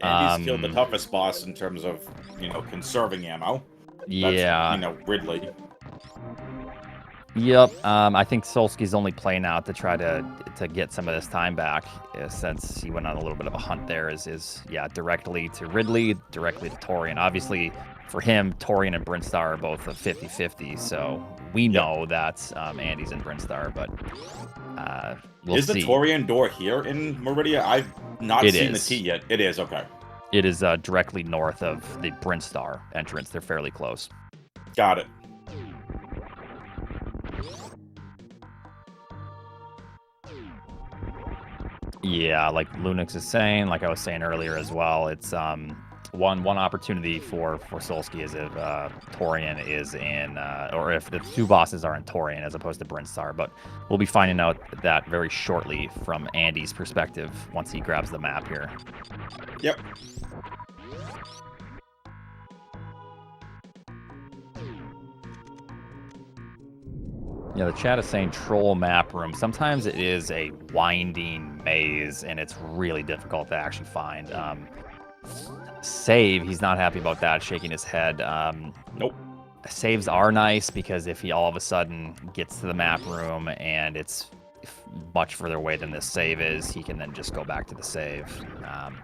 [SPEAKER 1] Andy's killed the toughest boss in terms of, conserving ammo. That's, Ridley.
[SPEAKER 2] Yep. I think Solski's only playing out to try to get some of this time back, since he went on a little bit of a hunt there. Is directly to Ridley, directly to Torian. Obviously, for him, Torian and Brinstar are both a 50-50, so we know that Andy's in Brinstar, but we'll see.
[SPEAKER 1] Is the Torian door here in Meridia? I've not seen the T yet. It is, okay.
[SPEAKER 2] It is directly north of the Brinstar entrance. They're fairly close.
[SPEAKER 1] Got it.
[SPEAKER 2] Yeah, like Lunix is saying, like I was saying earlier as well, it's one opportunity for Solski is if Torian is in, or if the 2 bosses are in Torian as opposed to Brinstar, but we'll be finding out that very shortly from Andy's perspective once he grabs the map here.
[SPEAKER 1] Yep.
[SPEAKER 2] Yeah, the chat is saying troll map room. Sometimes it is a winding maze, and it's really difficult to actually find. Save, he's not happy about that, shaking his head.
[SPEAKER 1] Nope.
[SPEAKER 2] Saves are nice, because if he all of a sudden gets to the map room and it's much further away than this save is, he can then just go back to the save.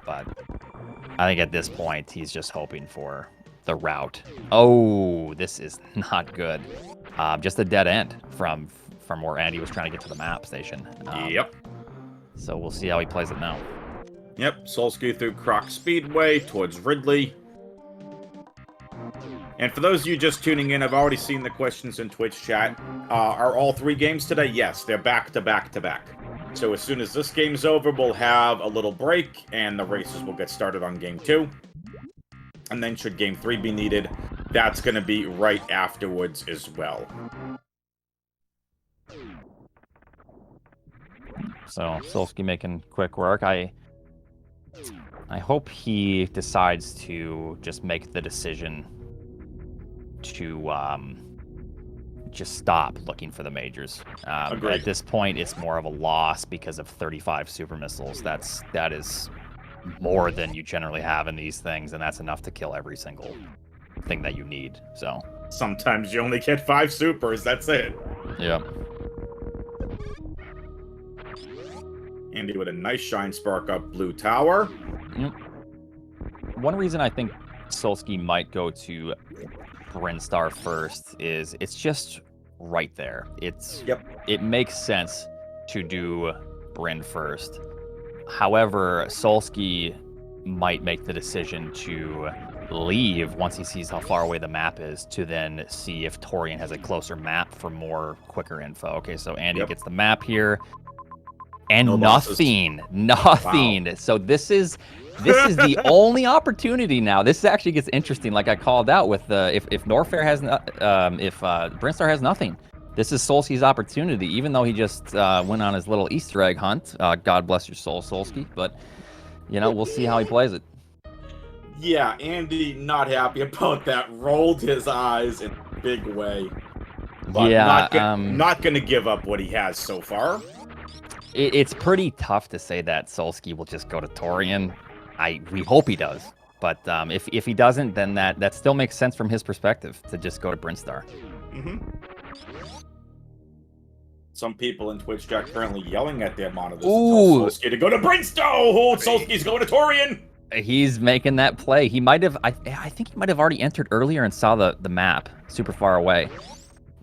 [SPEAKER 2] But I think at this point, he's just hoping for the route. Oh, this is not good. Just a dead end from where Andy was trying to get to the map station.
[SPEAKER 1] Yep.
[SPEAKER 2] So we'll see how he plays it now.
[SPEAKER 1] Yep, Solski through Croc Speedway towards Ridley. And for those of you just tuning in, I've already seen the questions in Twitch chat. Are all 3 games today? Yes, they're back to back to back. So as soon as this game's over, we'll have a little break, and the races will get started on Game 2. And then should Game 3 be needed, that's going to be right afterwards as well.
[SPEAKER 2] So Solski making quick work. I hope he decides to just make the decision to just stop looking for the majors. At this point, it's more of a loss because of 35 super missiles. That is more than you generally have in these things, and that's enough to kill every single thing that you need. So
[SPEAKER 1] sometimes you only get 5 supers. That's it.
[SPEAKER 2] Yeah.
[SPEAKER 1] Andy with a nice shine spark up blue tower.
[SPEAKER 2] One reason I think Solski might go to Brinstar first is it's just right there. It makes sense to do Bryn first. However, Solski might make the decision to leave once he sees how far away the map is to then see if Torian has a closer map for more quicker info. Okay, so Andy gets the map here. And nothing. Wow. So this is the only opportunity now. This actually gets interesting. Like I called out with if Norfair has if Brinstar has nothing, this is Solski's opportunity. Even though he just went on his little Easter egg hunt. God bless your soul, Solski. But we'll see how he plays it.
[SPEAKER 1] Yeah, Andy not happy about that. Rolled his eyes in a big way. But not gonna give up what he has so far.
[SPEAKER 2] It's pretty tough to say that Solski will just go to Torian. We hope he does, but if he doesn't, then that still makes sense from his perspective to just go to Brinstar.
[SPEAKER 1] Some people in Twitch chat currently yelling at their monitors to tell Solski to go to Brinstar. Oh, Solski's going to Torian.
[SPEAKER 2] He's making that play. He might have. I think he might have already entered earlier and saw the map super far away.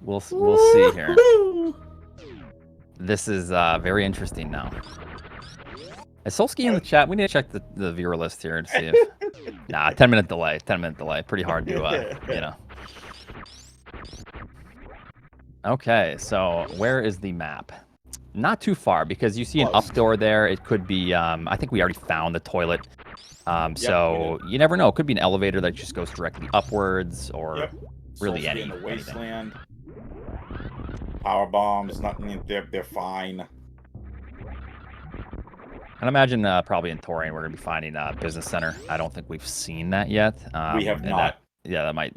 [SPEAKER 2] We'll see here. This is very interesting now. Is Solski in the chat? We need to check the viewer list here to see if... Nah, 10-minute delay. 10-minute delay. Pretty hard to, Okay, so where is the map? Not too far, because you see an up door there. It could be... I think we already found the toilet. So you never know. It could be an elevator that just goes directly upwards, or really
[SPEAKER 1] Solski in the wasteland. Power bombs, nothing. They're fine.
[SPEAKER 2] I'd imagine probably in Torian we're going to be finding a business center. I don't think we've seen that yet.
[SPEAKER 1] We have not.
[SPEAKER 2] That might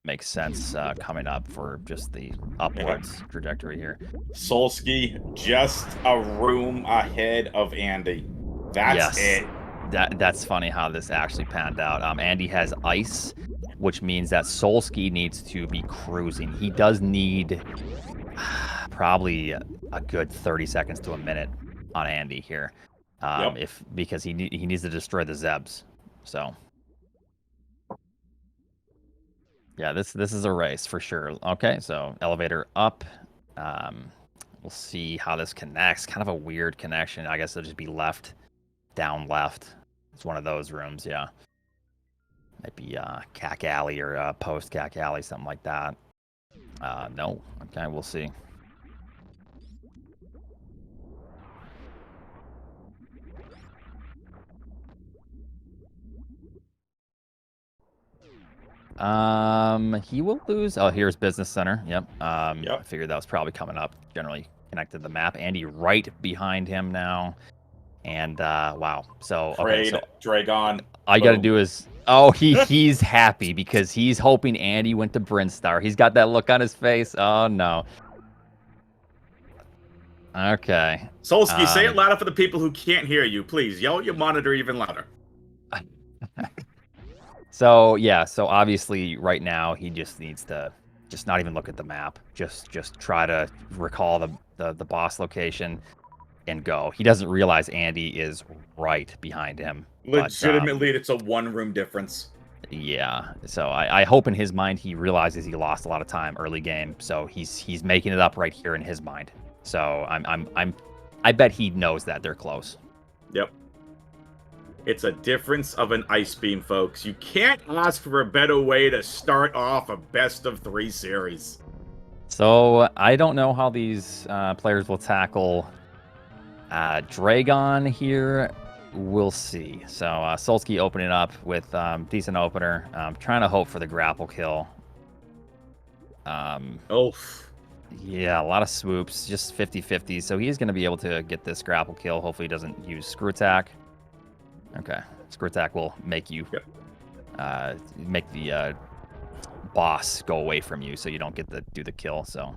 [SPEAKER 2] make sense coming up for just the upwards trajectory here.
[SPEAKER 1] Solski just a room ahead of Andy. That's it.
[SPEAKER 2] That's funny how this actually panned out. Andy has ice, which means that Solski needs to be cruising. He does need probably a good 30 seconds to a minute on Andy here. Because he needs to destroy the Zebs. So yeah, this is a race for sure. Okay, so elevator up. We'll see how this connects. Kind of a weird connection. I guess it'll just be left, down left. It's one of those rooms, yeah. Might be Cack Alley or post Cack Alley, something like that. No. Okay, we'll see. He will lose. Oh, here's business center. Yep. I figured that was probably coming up. Generally connected the map. Andy right behind him now. And wow. So
[SPEAKER 1] Dragon.
[SPEAKER 2] All you got to do is he's happy because he's hoping Andy went to Brinstar. He's got that look on his face. Oh no. Okay.
[SPEAKER 1] Solski, say it louder for the people who can't hear you. Please yell at your monitor even louder.
[SPEAKER 2] So obviously right now he just needs to just not even look at the map. Just try to recall the boss location and go. He doesn't realize Andy is right behind him.
[SPEAKER 1] Legitimately, it's a one-room difference.
[SPEAKER 2] Yeah. So I hope in his mind he realizes he lost a lot of time early game. So he's making it up right here in his mind. So I bet he knows that they're close.
[SPEAKER 1] Yep. It's a difference of an ice beam, folks. You can't ask for a better way to start off a best-of-3 series.
[SPEAKER 2] So I don't know how these players will tackle Dragon here. We'll see. So Solski opening up with decent opener. Trying to hope for the grapple kill.
[SPEAKER 1] Oh.
[SPEAKER 2] Yeah, a lot of swoops, just 50-50. So he's going to be able to get this grapple kill. Hopefully he doesn't use screw attack. Okay. Screw attack will make you make the boss go away from you so you don't get to do the kill. So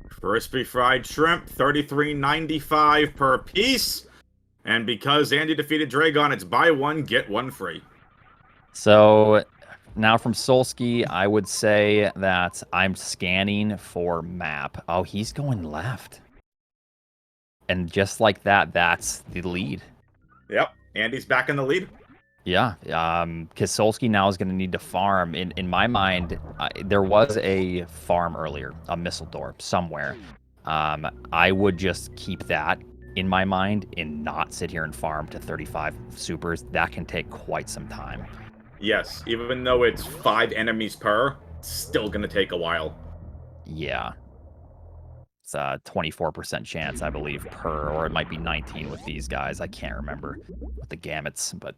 [SPEAKER 1] Crispy fried shrimp, $33.95 per piece. And because Andy defeated Dragon, it's buy one, get one free.
[SPEAKER 2] So now from Solski, I would say that I'm scanning for map. Oh, he's going left. And just like that, that's the lead.
[SPEAKER 1] Yep, Andy's back in the lead.
[SPEAKER 2] Yeah, because Solski now is going to need to farm. In my mind, there was a farm earlier, a missile door somewhere. I would just keep that in my mind and not sit here and farm to 35 supers. That can take quite some time.
[SPEAKER 1] Yes, even though it's 5 enemies per, it's still going to take a while.
[SPEAKER 2] Yeah. It's a 24% chance, I believe, per, or it might be 19 with these guys. I can't remember with the gamuts, but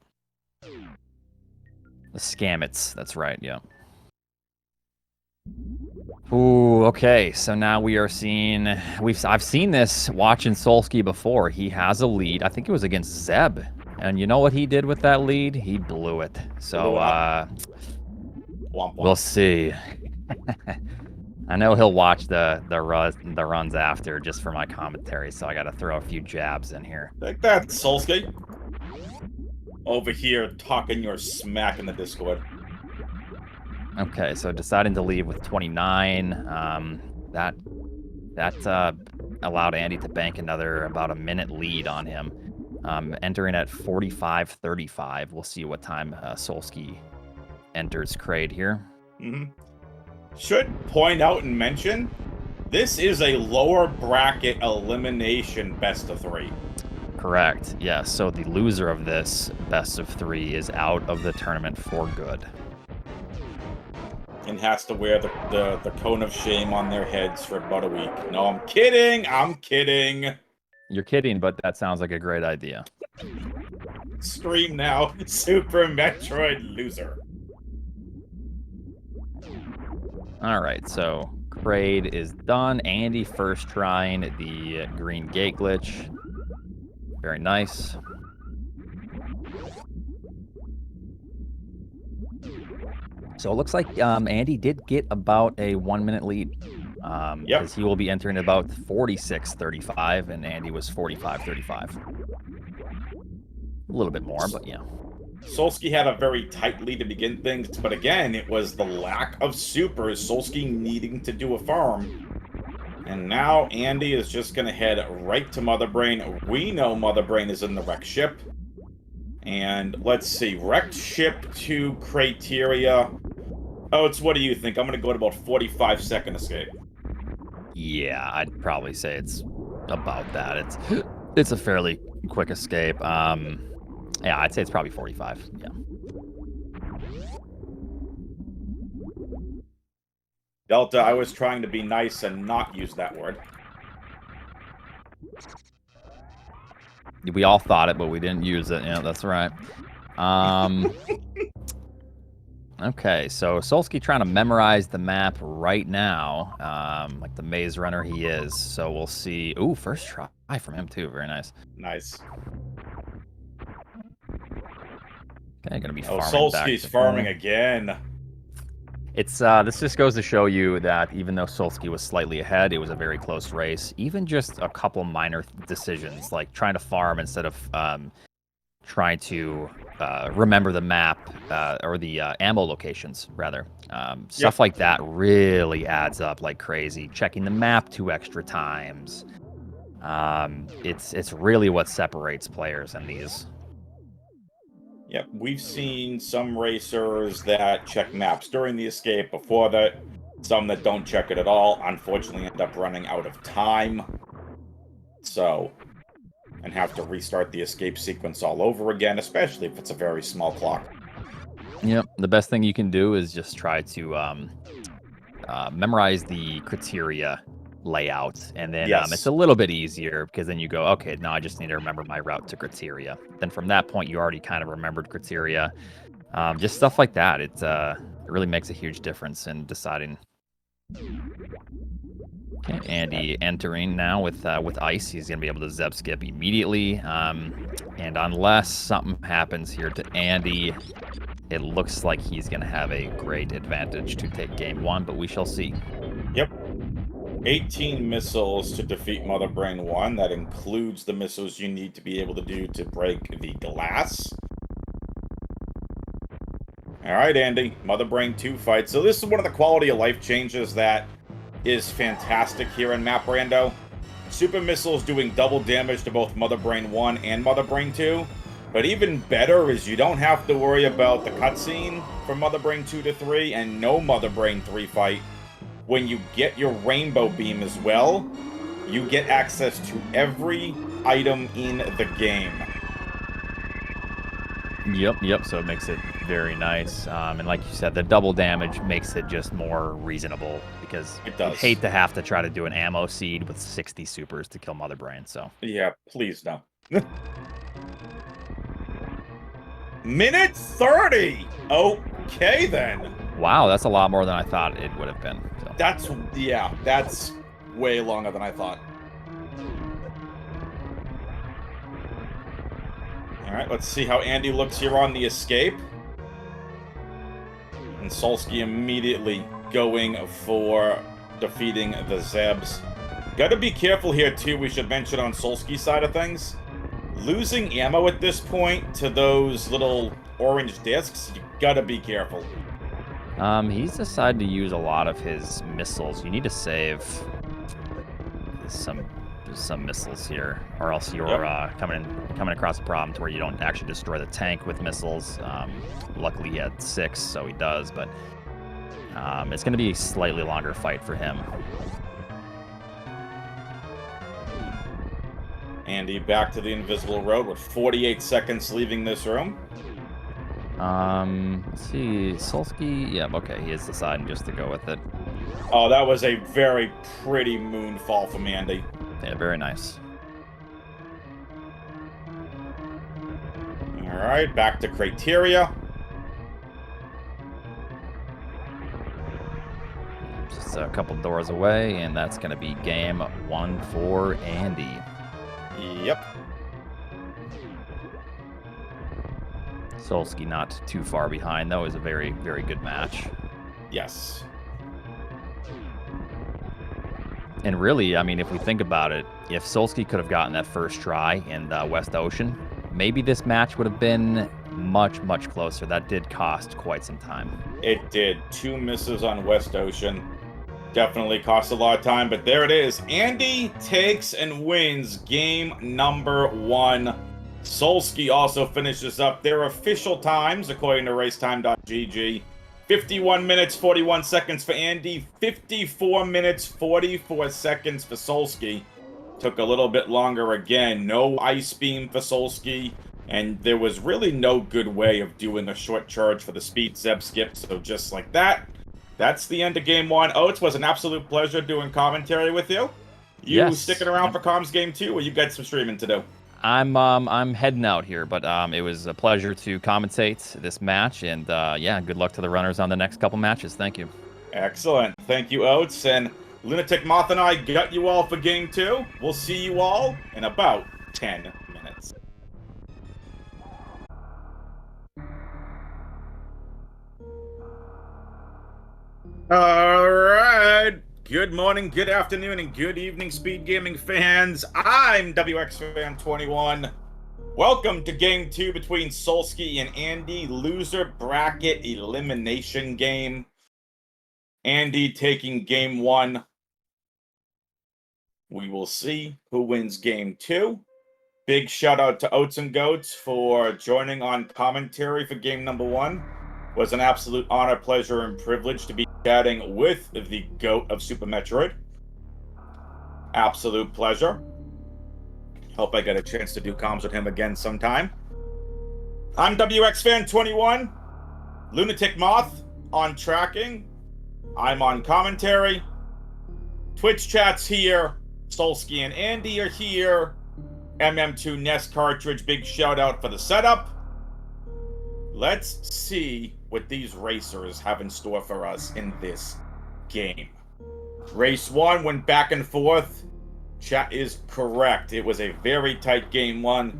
[SPEAKER 2] the scamuts, that's right, yeah. Ooh, okay, so now we are seeing, I've seen this watching Solski before. He has a lead. I think it was against Zeb. And you know what he did with that lead? He blew it. So, we'll see. I know he'll watch the runs after just for my commentary, so I got to throw a few jabs in here.
[SPEAKER 1] Like that, Solski. Over here talking your smack in the Discord.
[SPEAKER 2] Okay, so deciding to leave with 29. That allowed Andy to bank about a minute lead on him. Entering at 45:35. We'll see what time Solski enters Kraid here.
[SPEAKER 1] Mm-hmm. Should point out and mention, this is a lower bracket elimination best of 3.
[SPEAKER 2] Correct. Yeah, so the loser of this best of 3 is out of the tournament for good.
[SPEAKER 1] And has to wear the cone of shame on their heads for about a week. No, I'm kidding. I'm kidding.
[SPEAKER 2] You're kidding, but that sounds like a great idea.
[SPEAKER 1] Scream now, Super Metroid loser.
[SPEAKER 2] All right, so Kraid is done. Andy first trying the green gate glitch. Very nice. So it looks like Andy did get about a 1-minute lead. Because he will be entering about 46:35, and Andy was 45:35. A little bit more, but yeah.
[SPEAKER 1] Solski had a very tight lead to begin things, but again, it was the lack of supers, Solski needing to do a farm. And now Andy is just going to head right to Mother Brain. We know Mother Brain is in the wrecked ship. And let's see, wrecked ship to Criteria. Oh, what do you think? I'm going to go at about 45-second escape.
[SPEAKER 2] Yeah, I'd probably say it's about that. It's a fairly quick escape. Yeah, I'd say it's probably 45. Yeah.
[SPEAKER 1] Delta, I was trying to be nice and not use that word.
[SPEAKER 2] We all thought it, but we didn't use it. Yeah, that's right. Okay, so Solski trying to memorize the map right now, like the maze runner he is. So we'll see. Ooh, first try from him too. Very nice.
[SPEAKER 1] Nice.
[SPEAKER 2] Okay, gonna be farming.
[SPEAKER 1] Solski's farming again.
[SPEAKER 2] It's this just goes to show you that even though Solski was slightly ahead, it was a very close race. Even just a couple minor decisions, like trying to farm instead of trying to remember the map or the ammo locations, rather. Stuff like that really adds up like crazy. Checking the map 2 extra times. It's really what separates players in these.
[SPEAKER 1] Yep, we've seen some racers that check maps during the escape before that. Some that don't check it at all, unfortunately end up running out of time. So, and have to restart the escape sequence all over again, especially if it's a very small clock.
[SPEAKER 2] Yep, the best thing you can do is just try to memorize the criteria layout, and then
[SPEAKER 1] Yes.
[SPEAKER 2] it's a little bit easier because then you go, okay, now I just need to remember my route to criteria. Then from that point, you already kind of remembered criteria. Just stuff like that. It really makes a huge difference in deciding. Okay, Andy entering now with ice. He's gonna be able to zeb skip immediately. And unless something happens here to Andy, it looks like he's gonna have a great advantage to take game one, but we shall see.
[SPEAKER 1] Yep. 18 missiles to defeat Mother Brain 1. That includes the missiles you need to be able to do to break the glass. All right, Andy. Mother Brain 2 fight. So this is one of the quality of life changes that is fantastic here in Map Rando. Super missiles doing double damage to both Mother Brain 1 and Mother Brain 2. But even better is you don't have to worry about the cutscene from Mother Brain 2 to 3 and no Mother Brain 3 fight. When you get your Rainbow Beam as well, you get access to every item in the game.
[SPEAKER 2] Yep. So it makes it very nice. And like you said, the double damage makes it just more reasonable because
[SPEAKER 1] It does.
[SPEAKER 2] I'd hate to have to try to do an ammo seed with 60 supers to kill Mother Brain. So
[SPEAKER 1] Yeah, please no. Minute 30! Okay, then.
[SPEAKER 2] wow, that's a lot more than I thought it would have been. So.
[SPEAKER 1] That's way longer than I thought. Alright, let's see how Andy looks here on the escape. And Solski immediately going for defeating the Zebs. Gotta be careful here, too, we should mention on Solski's side of things. Losing ammo at this point to those little orange discs, you gotta be careful.
[SPEAKER 2] He's decided to use a lot of his missiles. You need to save some missiles here, or else you're coming across a problem to where you don't actually destroy the tank with missiles. Luckily, he had 6, so he does, but it's going to be a slightly longer fight for him.
[SPEAKER 1] Andy back to the invisible road with 48 seconds leaving this room.
[SPEAKER 2] Let's see, Solski. Yeah, okay, he is deciding just to go with it.
[SPEAKER 1] Oh, that was a very pretty moonfall from Andy.
[SPEAKER 2] Yeah, very nice.
[SPEAKER 1] All right, back to criteria.
[SPEAKER 2] Just a couple doors away, and that's going to be game 1 for Andy.
[SPEAKER 1] Yep.
[SPEAKER 2] Solski not too far behind, though. Is a very, very good match.
[SPEAKER 1] Yes.
[SPEAKER 2] And really, I mean, if we think about it, if Solski could have gotten that first try in the West Ocean, maybe this match would have been much, much closer. That did cost quite some time.
[SPEAKER 1] It did. 2 misses on West Ocean. Definitely cost a lot of time, but there it is. Andy takes and wins game number 1. Solski also finishes up their official times, according to racetime.gg. 51 minutes, 41 seconds for Andy. 54 minutes, 44 seconds for Solski. Took a little bit longer again. No ice beam for Solski. And there was really no good way of doing a short charge for the speed zeb skip. So just like that, that's the end of game 1. Oates, was an absolute pleasure doing commentary with you. You sticking around for comms game 2, or you got some streaming to do?
[SPEAKER 2] I'm heading out here, but it was a pleasure to commentate this match, and yeah, good luck to the runners on the next couple matches. Thank you.
[SPEAKER 1] Excellent. Thank you, Oates. And Lunatic Moth and I got you all for game 2. We'll see you all in about 10 minutes. All right. Good morning, good afternoon, and good evening, Speed Gaming fans. I'm WXFan21. Welcome to Game 2 between Solski and Andy. Loser bracket elimination game. Andy taking Game 1. We will see who wins Game 2. Big shout out to Oats and Goats for joining on commentary for Game number 1. It was an absolute honor, pleasure, and privilege to be chatting with the GOAT of Super Metroid. Absolute pleasure. Hope I get a chance to do comms with him again sometime. I'm WXFan21. Lunatic Moth on tracking. I'm on commentary. Twitch chat's here. Solski and Andy are here. MM2 Nest cartridge, big shout out for the setup. Let's see what these racers have in store for us in this game. Race 1 went back and forth. Chat is correct. It was a very tight game 1.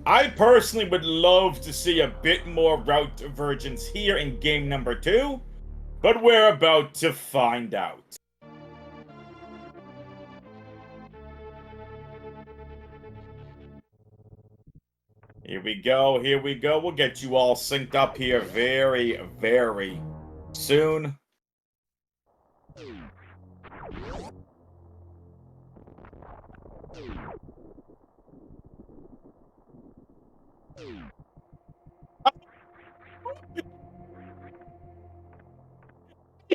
[SPEAKER 1] I personally would love to see a bit more route divergence here in game number 2, but we're about to find out. Here we go, here we go. We'll get you all synced up here very, very soon. Are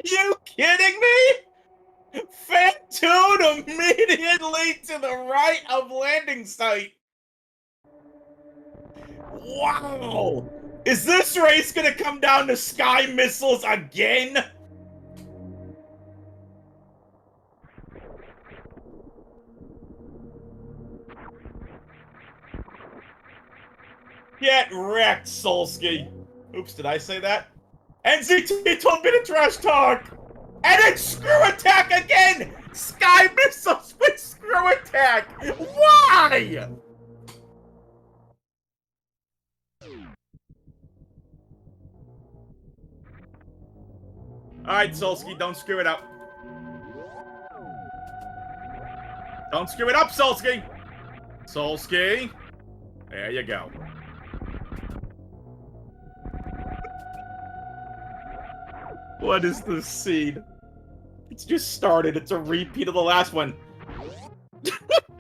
[SPEAKER 1] you kidding me? Fantoon immediately to the right of landing site. Wow! Is this race gonna come down to sky missiles again? Get wrecked, Solski. Oops, did I say that? NZT told me to trash talk! And it's screw attack again! Sky missiles with screw attack! Why? Alright, Solski, don't screw it up. Don't screw it up, Solski! Solski. There you go. What is this scene? It's just started. It's a repeat of the last one.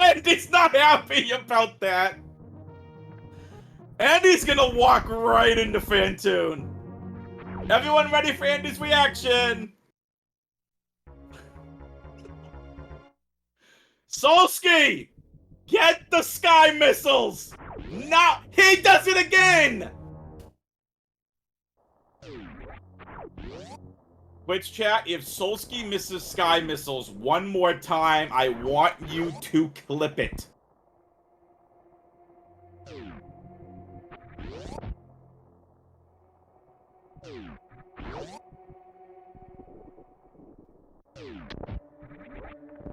[SPEAKER 1] Andy's not happy about that. Andy's gonna walk right into Fantoon. Everyone ready for Andy's reaction? Solski! Get the sky missiles! Now he does it again! Twitch chat, if Solski misses sky missiles one more time, I want you to clip it.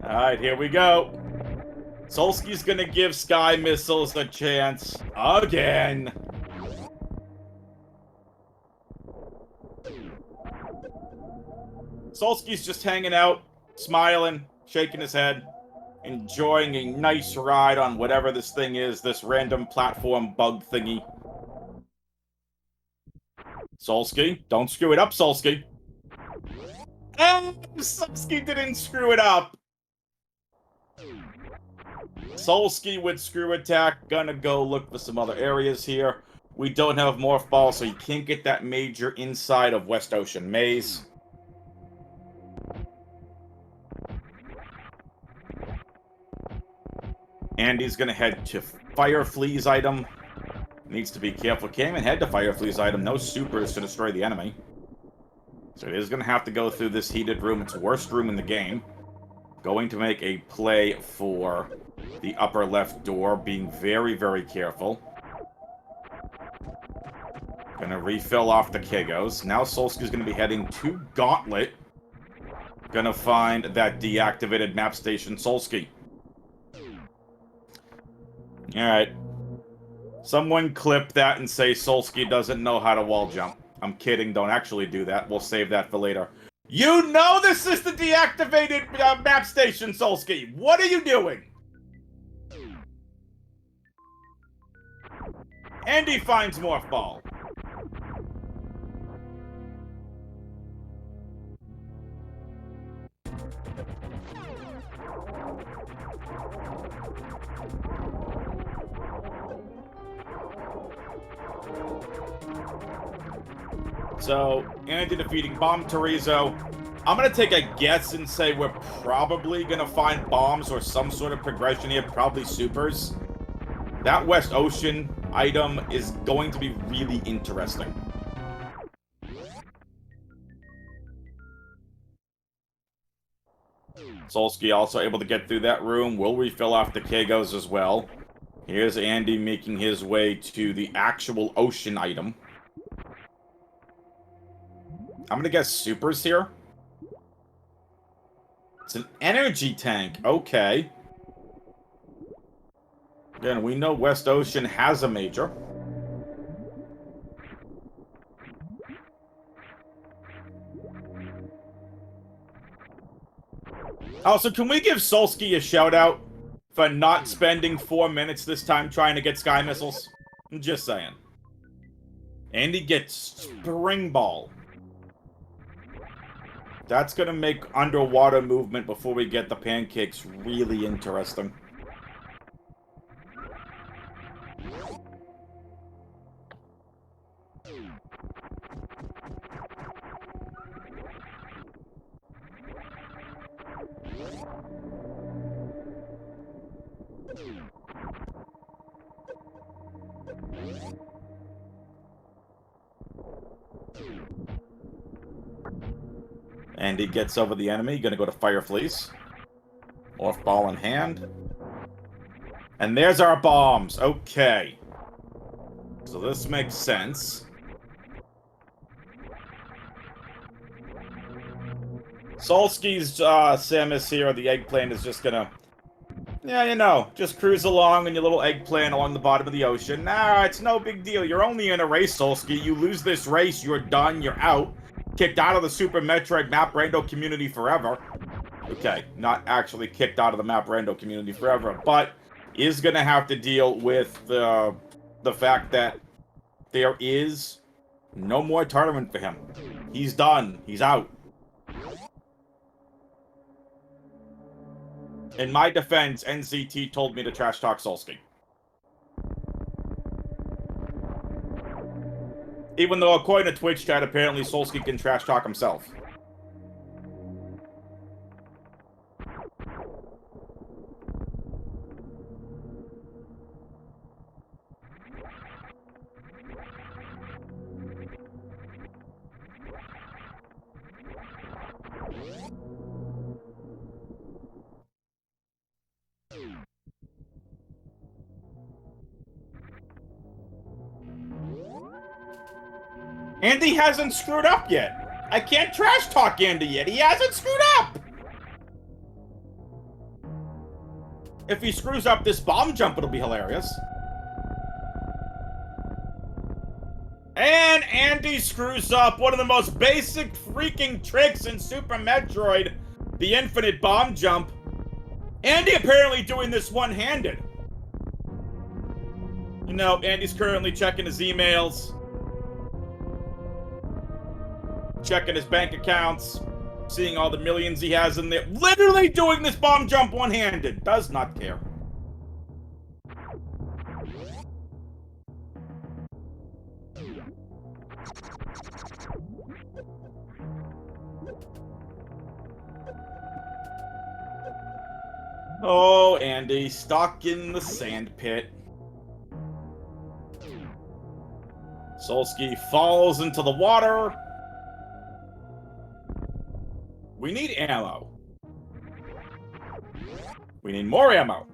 [SPEAKER 1] Alright, here we go. Solski's gonna give sky missiles a chance again. Solski's just hanging out, smiling, shaking his head, enjoying a nice ride on whatever this thing is, this random platform bug thingy. Solski, don't screw it up, Solski. And Solski didn't screw it up. Solski with screw attack, gonna go look for some other areas here. We don't have morph ball, so you can't get that major inside of West Ocean Maze. Andy's gonna head to Fireflea's item. Needs to be careful. Can't even head to Fireflea's item. No supers to destroy the enemy. So it is gonna have to go through this heated room. It's the worst room in the game. Going to make a play for the upper left door, being very, very careful. Gonna refill off the Kegos. Now Solski's gonna be heading to Gauntlet. Gonna find that deactivated map station Solski. Alright. Someone clip that and say Solski doesn't know how to wall jump. I'm kidding, don't actually do that. We'll save that for later. You know this is the deactivated map station, Solski! What are you doing? Andy finds Morph Ball. So, Andy defeating Bomb Torizo. I'm gonna take a guess and say we're probably gonna find bombs or some sort of progression here, probably supers. That West Ocean item is going to be really interesting. Solski also able to get through that room. Will refill off the Kagos as well. Here's Andy making his way to the actual ocean item. I'm gonna guess supers here. It's an energy tank. Okay. Again, we know West Ocean has a major. Also, can we give Solski a shout-out for not spending 4 minutes this time trying to get sky missiles? I'm just saying. Andy gets Spring Ball. That's gonna make underwater movement before we get the pancakes really interesting. And he gets over the enemy. Gonna go to Fire Fleece. Off ball in hand. And there's our bombs. Okay. So this makes sense. Solski's Samus here, the eggplant, is just gonna... Yeah, you know, just cruise along in your little eggplant along the bottom of the ocean. Nah, it's no big deal. You're only in a race, Solski. You lose this race, you're done, you're out. Kicked out of the Super Metroid Map Rando community forever. Okay, not actually kicked out of the Map Rando community forever, but is gonna have to deal with the fact that there is no more tournament for him. He's done. He's out. In my defense, NCT told me to trash talk Solski. Even though, according to Twitch chat, apparently Solski can trash talk himself. Andy hasn't screwed up yet. I can't trash talk Andy yet. He hasn't screwed up. If he screws up this bomb jump, it'll be hilarious. And Andy screws up one of the most basic freaking tricks in Super Metroid, the infinite bomb jump. Andy apparently doing this one-handed. You know, Andy's currently checking his emails, checking his bank accounts, seeing all the millions he has in there. Literally doing this bomb jump one-handed. Does not care. Oh, Andy, stuck in the sand pit. Solski falls into the water. We need ammo. We need more ammo.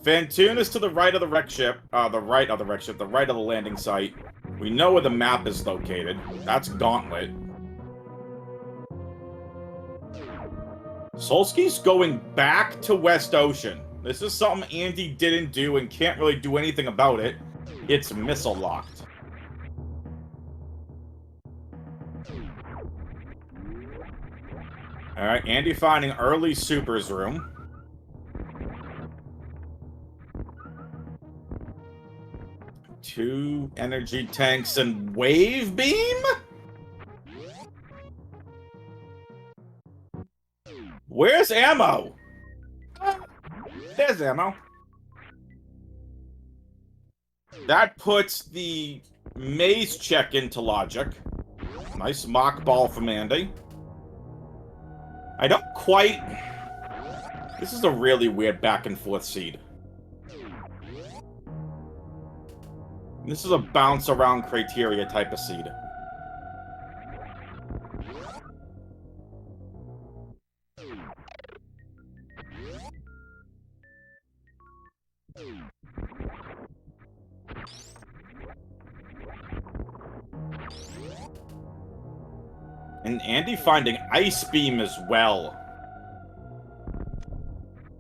[SPEAKER 1] Fantoon is to the right of the wreck ship. The right of the landing site. We know where the map is located. That's Gauntlet. Solski's going back to West Ocean. This is something Andy didn't do and can't really do anything about it. It's missile locked. Alright, Andy finding early supers room. Two energy tanks and wave beam? Where's ammo? There's ammo. That puts the maze check into logic. Nice mock ball from Andy. I don't quite... This is a really weird back and forth seed. This is a bounce around criteria type of seed. And Andy finding Ice Beam as well.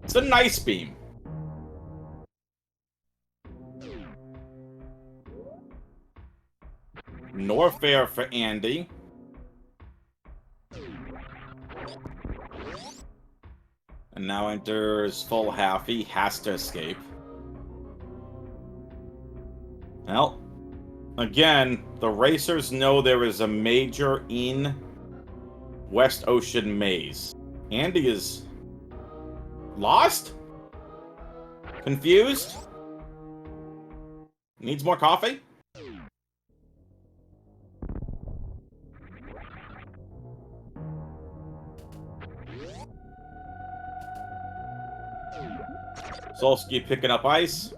[SPEAKER 1] It's a nice beam. Norfair for Andy. And now enters full half. He has to escape. Well, again, the racers know there is a major in West Ocean Maze. Andy is lost? Confused? Needs more coffee? Solski picking up ice.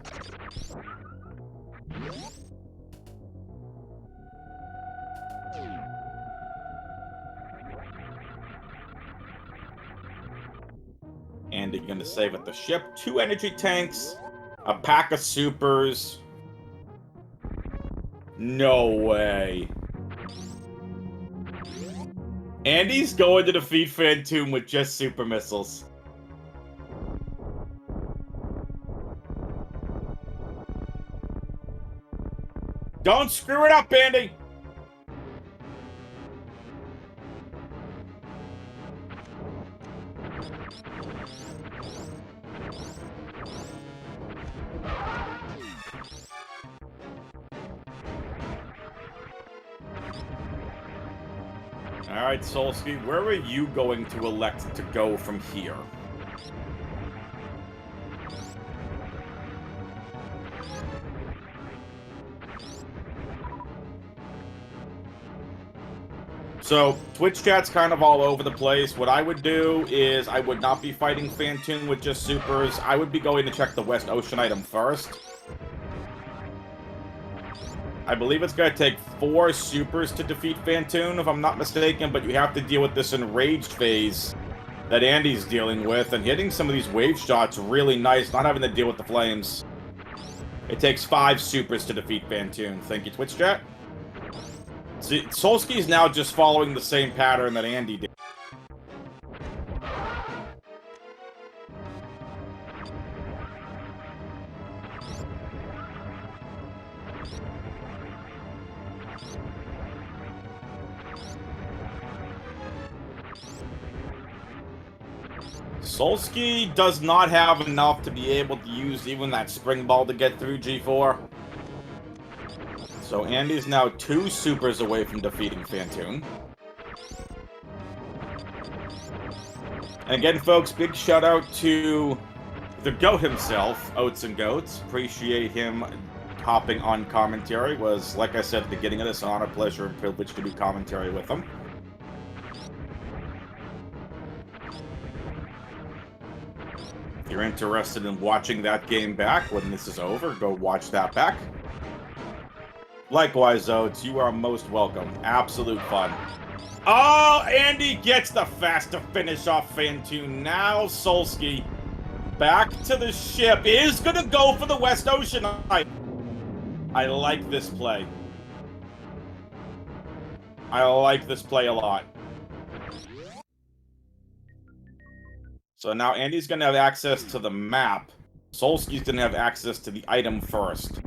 [SPEAKER 1] Andy gonna save at the ship. 2 energy tanks. A pack of supers. No way. Andy's going to defeat Phantoon with just super missiles. Don't screw it up, Andy! Alright, Solski, where are you going to elect to go from here? So, Twitch chat's kind of all over the place. What I would do is I would not be fighting Phantoon with just supers. I would be going to check the West Ocean item first. I believe it's going to take 4 supers to defeat Phantoon, if I'm not mistaken, but you have to deal with this enraged phase that Andy's dealing with, and hitting some of these wave shots really nice, not having to deal with the flames. It takes 5 supers to defeat Phantoon. Thank you, Twitch chat. See, Solski's now just following the same pattern that Andy did. Solski does not have enough to be able to use even that spring ball to get through G4. So Andy's now 2 supers away from defeating Phantoon. And again, folks, big shout out to the GOAT himself, Oats and Goats. Appreciate him hopping on commentary. Was, like I said at the beginning of this, an honor, pleasure, and privilege to do commentary with him. If you're interested in watching that game back when this is over, go watch that back. Likewise, Oats, you are most welcome. Absolute fun. Oh, Andy gets the faster finish off Phantoon. Now Solski, back to the ship, is going to go for the West Ocean. I like this play. I like this play a lot. So now Andy's going to have access to the map. Solski's going to have access to the item first.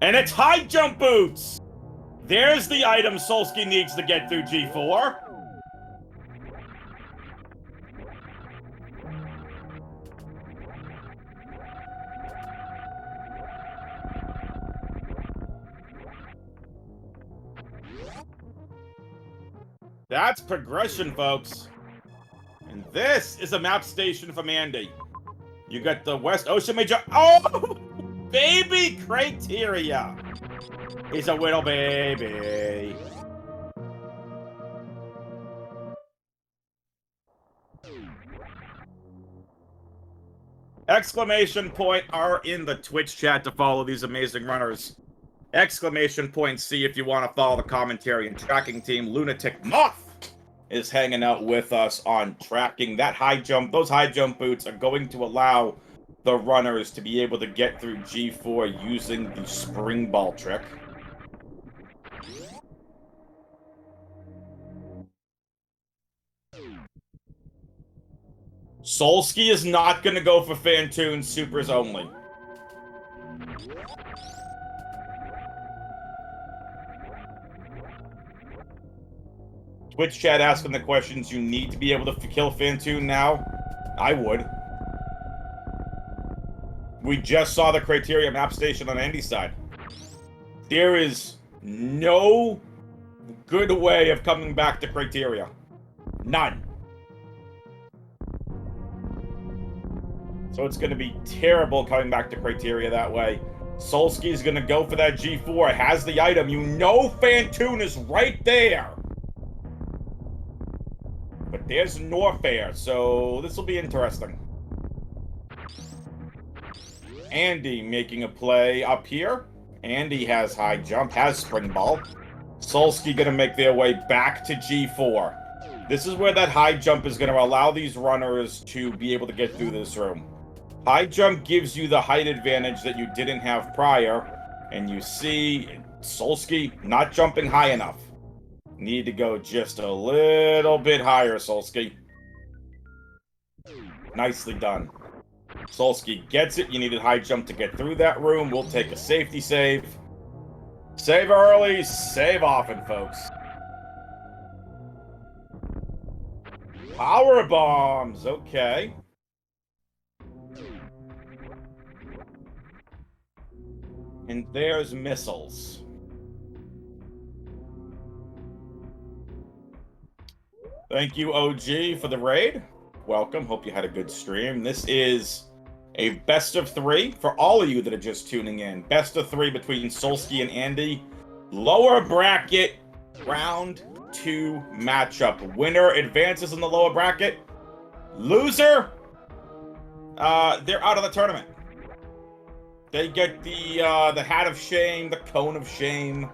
[SPEAKER 1] And it's high jump boots! There's the item Solski needs to get through G4. That's progression, folks. And this is a map station from Andy. You got the West Ocean Major. Oh! Baby criteria. He's a little baby. Exclamation point are in the Twitch chat to follow these amazing runners. Exclamation point C if you want to follow the commentary and tracking team. Lunatic Moth is hanging out with us on tracking. That high jump, those high jump boots are going to allow the runners to be able to get through G4 using the spring ball trick. Solski is not going to go for Fantoon Supers only. Twitch chat asking the questions. You need to be able to kill Fantoon now? I would. We just saw the criteria map station on Andy's side. There is no good way of coming back to criteria. None. So it's going to be terrible coming back to criteria that way. Solski is going to go for that G4. Has the item. You know Fantoon is right there. But there's Norfair, so this will be interesting. Andy making a play up here. Andy has high jump, has spring ball. Solski going to make their way back to G4. This is where that high jump is going to allow these runners to be able to get through this room. High jump gives you the height advantage that you didn't have prior. And you see Solski not jumping high enough. Need to go just a little bit higher, Solski. Nicely done. Solski gets it. You needed high jump to get through that room. We'll take a safety save. Save early, save often, folks. Power bombs, okay. And there's missiles. Thank you, OG, for the raid. Welcome. Hope you had a good stream. This is a best of 3 for all of you that are just tuning in. Best of 3 between Solski and Andy. Lower bracket round 2 matchup. Winner advances in the lower bracket. Loser, they're out of the tournament. They get the hat of shame, the cone of shame.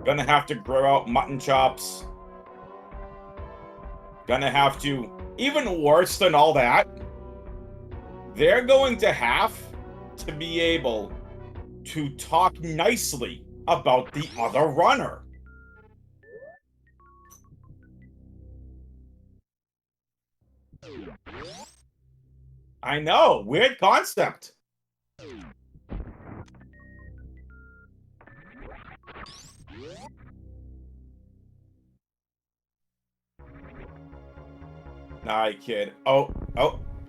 [SPEAKER 1] Gonna have to grow out mutton chops. Gonna have to, even worse than all that, they're going to have to be able to talk nicely about the other runner. I know, weird concept. Nah, kid. Oh,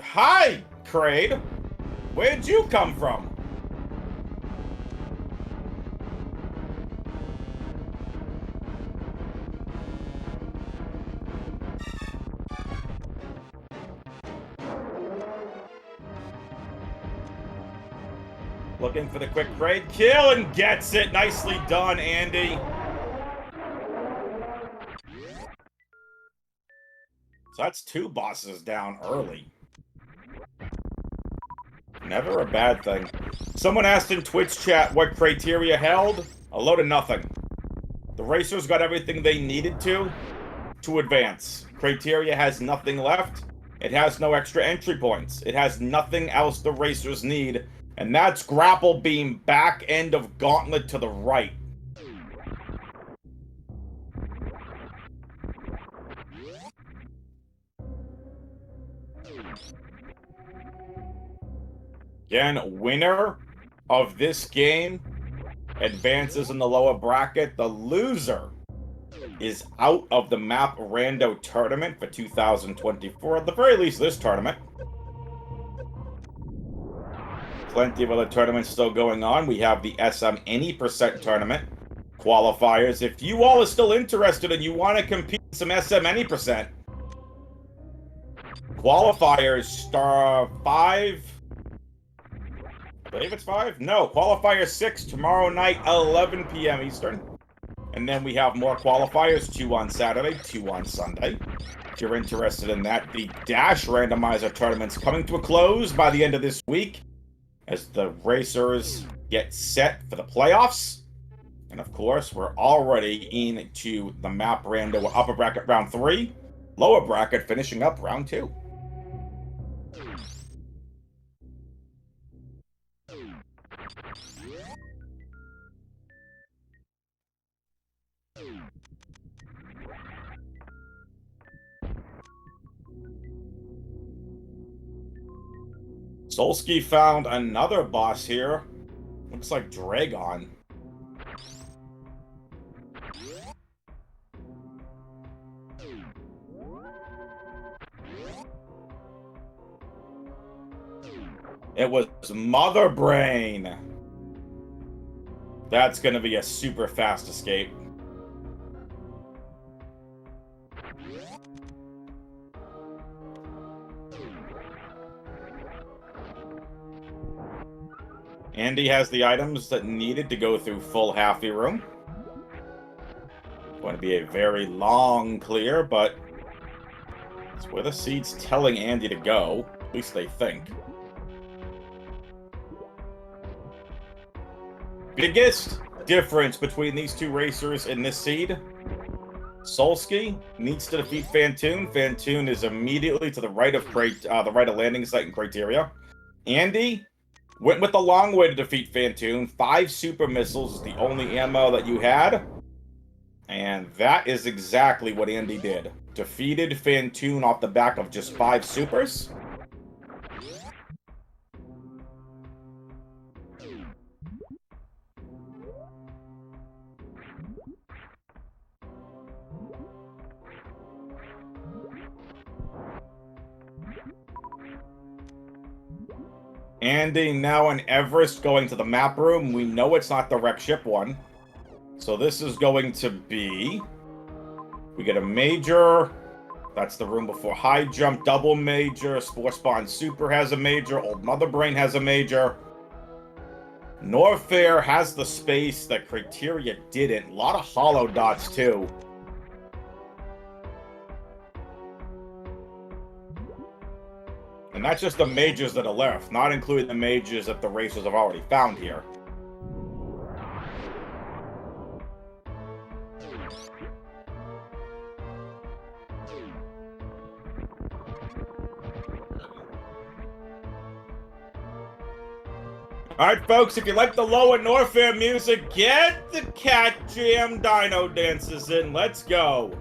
[SPEAKER 1] hi, Kraid. Where'd you come from? Looking for the quick Kraid kill and gets it. Nicely done, Andy. So that's 2 bosses down early. Never a bad thing. Someone asked in Twitch chat what criteria held. A load of nothing. The racers got everything they needed to advance. Criteria has nothing left. It has no extra entry points. It has nothing else the racers need. And that's grapple beam back end of gauntlet to the right. Again, winner of this game advances in the lower bracket. The loser is out of the Map Rando tournament for 2024. At the very least, this tournament. Plenty of other tournaments still going on. We have the SM Any Percent tournament qualifiers. If you all are still interested and you want to compete in some SM Any Percent, qualifiers star 5. I believe it's 5? No, qualifier 6 tomorrow night, 11 p.m. Eastern. And then we have more qualifiers, 2 on Saturday, 2 on Sunday. If you're interested in that, the Dash Randomizer tournament's coming to a close by the end of this week as the racers get set for the playoffs. And of course, we're already into the Map Rando upper bracket round 3, lower bracket finishing up round 2. Solski found another boss here. Looks like Dragon. It was Mother Brain. That's going to be a super fast escape. Andy has the items that needed to go through full halfy room. Going to be a very long clear, but it's where the seed's telling Andy to go. At least they think. Biggest difference between these two racers in this seed: Solski needs to defeat Fantoon. Fantoon is immediately to the right of landing site and criteria. Andy went with the long way to defeat Fantoon. 5 super missiles is the only ammo that you had. And that is exactly what Andy did. Defeated Fantoon off the back of just 5 supers. Andy now in Everest going to the map room. We know it's not the wreck ship one. So this is going to be... We get a major. That's the room before high jump, double major. Spore Spawn Super has a major. Old Mother Brain has a major. Norfair has the space that Criteria didn't. A lot of hollow dots too. And that's just the majors that are left, not including the majors that the racers have already found here. Alright folks, if you like the lower Norfair music, get the Cat Jam Dino dances in. Let's go.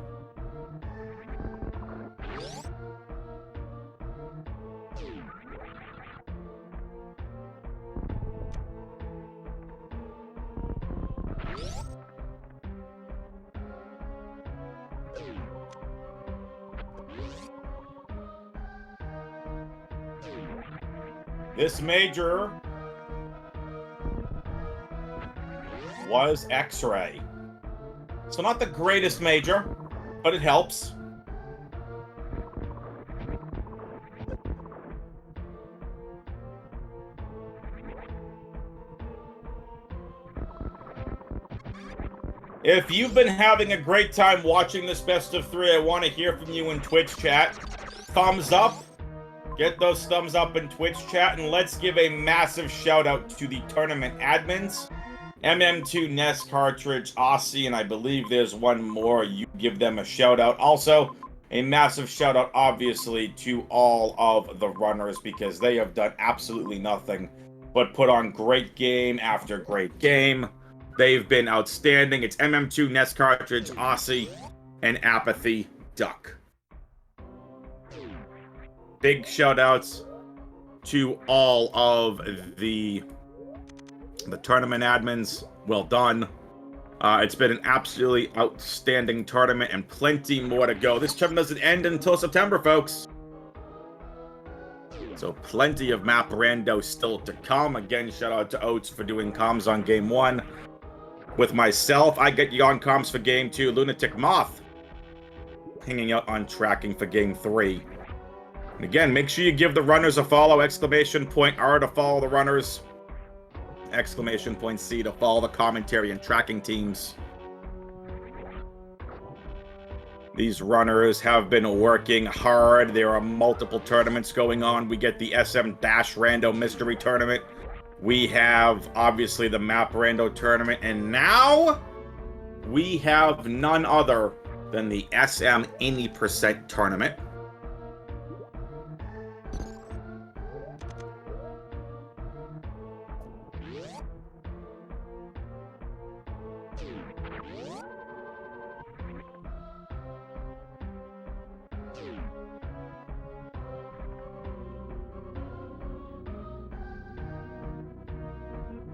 [SPEAKER 1] This major was X-Ray. So not the greatest major, but it helps. If you've been having a great time watching this best of 3, I want to hear from you in Twitch chat. Thumbs up. Get those thumbs up in Twitch chat, and let's give a massive shout out to the tournament admins. MM2 NES Cartridge, Aussie, and I believe there's one more. You give them a shout out. Also, a massive shout out, obviously, to all of the runners, because they have done absolutely nothing but put on great game after great game. They've been outstanding. It's MM2 NES Cartridge, Aussie, and Apathy Duck. Big shout outs to all of the tournament admins. Well done. It's been an absolutely outstanding tournament and plenty more to go. This tournament doesn't end until September, folks. So plenty of map rando still to come. Again, shout out to Oates for doing comms on game 1. With myself, I get you on comms for game 2. Lunatic Moth hanging out on tracking for game 3. And again, make sure you give the runners a follow. Exclamation point R to follow the runners. Exclamation point C to follow the commentary and tracking teams. These runners have been working hard. There are multiple tournaments going on. We get the SM Dash Rando Mystery Tournament. We have, obviously, the Map Rando Tournament. And now, we have none other than the SM Any Percent Tournament.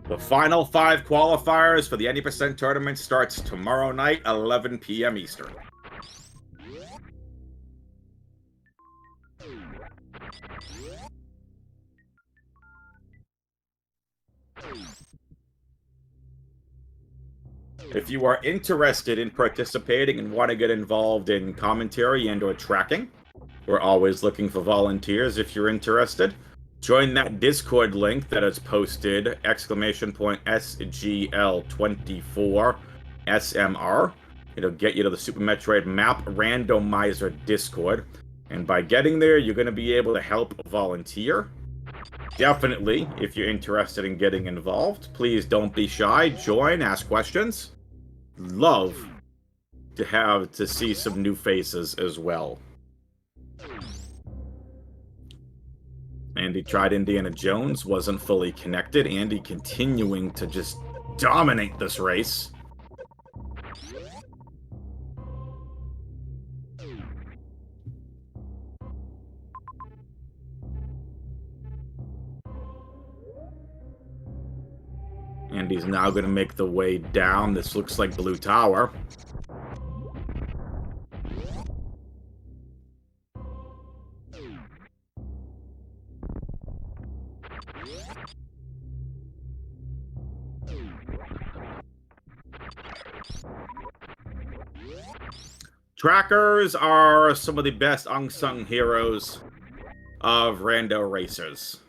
[SPEAKER 1] The final 5 qualifiers for the 80% tournament starts tomorrow night, 11 p.m. Eastern. If you are interested in participating and want to get involved in commentary and or tracking, we're always looking for volunteers if you're interested. Join that Discord link that is posted, !SGL24SMR. It'll get you to the Super Metroid Map Randomizer Discord. And by getting there, you're going to be able to help volunteer. Definitely, if you're interested in getting involved, please don't be shy. Join, ask questions. Love to see some new faces as well. Andy tried Indiana Jones, wasn't fully connected. Andy continuing to just dominate this race. Andy's now going to make the way down. This looks like Blue Tower. Trackers are some of the best unsung heroes of rando racers.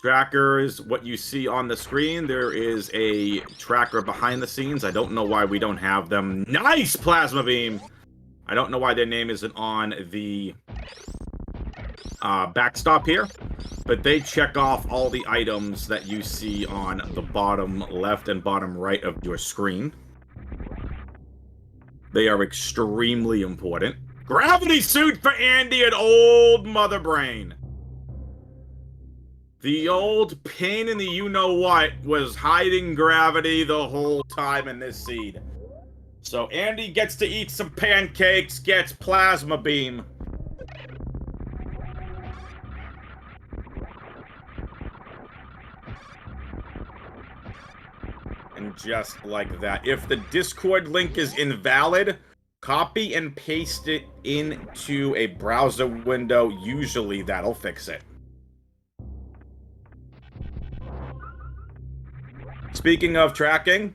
[SPEAKER 1] Trackers, what you see on the screen, there is a tracker behind the scenes. I don't know why we don't have them. Nice Plasma Beam! I don't know why their name isn't on the backstop here, but they check off all the items that you see on the bottom left and bottom right of your screen. They are extremely important. Gravity suit for Andy and old Mother Brain. The old pain in the you-know-what was hiding gravity the whole time in this seed. So Andy gets to eat some pancakes, gets Plasma Beam. And just like that. If the Discord link is invalid, copy and paste it into a browser window. Usually that'll fix it. Speaking of tracking,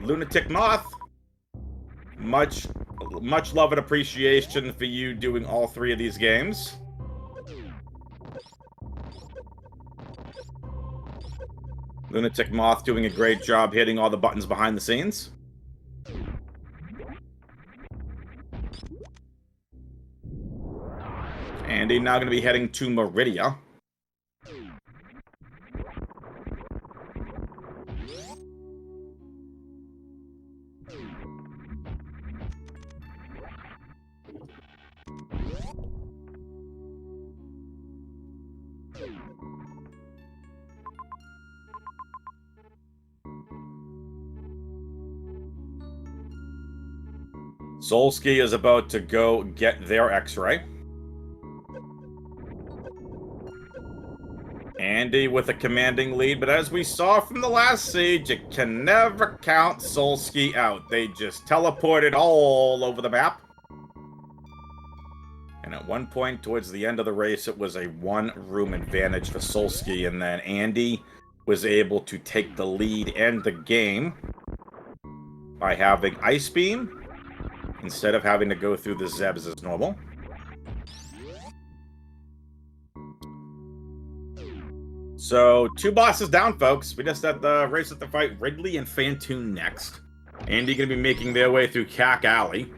[SPEAKER 1] Lunatic Moth, much love and appreciation for you doing all 3 of these games. Lunatic Moth doing a great job hitting all the buttons behind the scenes. Andy now going to be heading to Meridia. Solski is about to go get their X-ray. Andy with a commanding lead, but as we saw from the last siege, you can never count Solski out. They just teleported all over the map. And at one point towards the end of the race, it was a 1-room advantage for Solski, and then Andy was able to take the lead and the game by having Ice Beam instead of having to go through the Zebs as normal. So, 2 bosses down, folks. We just had the race at the fight Ridley and Phantoon next. Andy gonna be making their way through Cack Alley.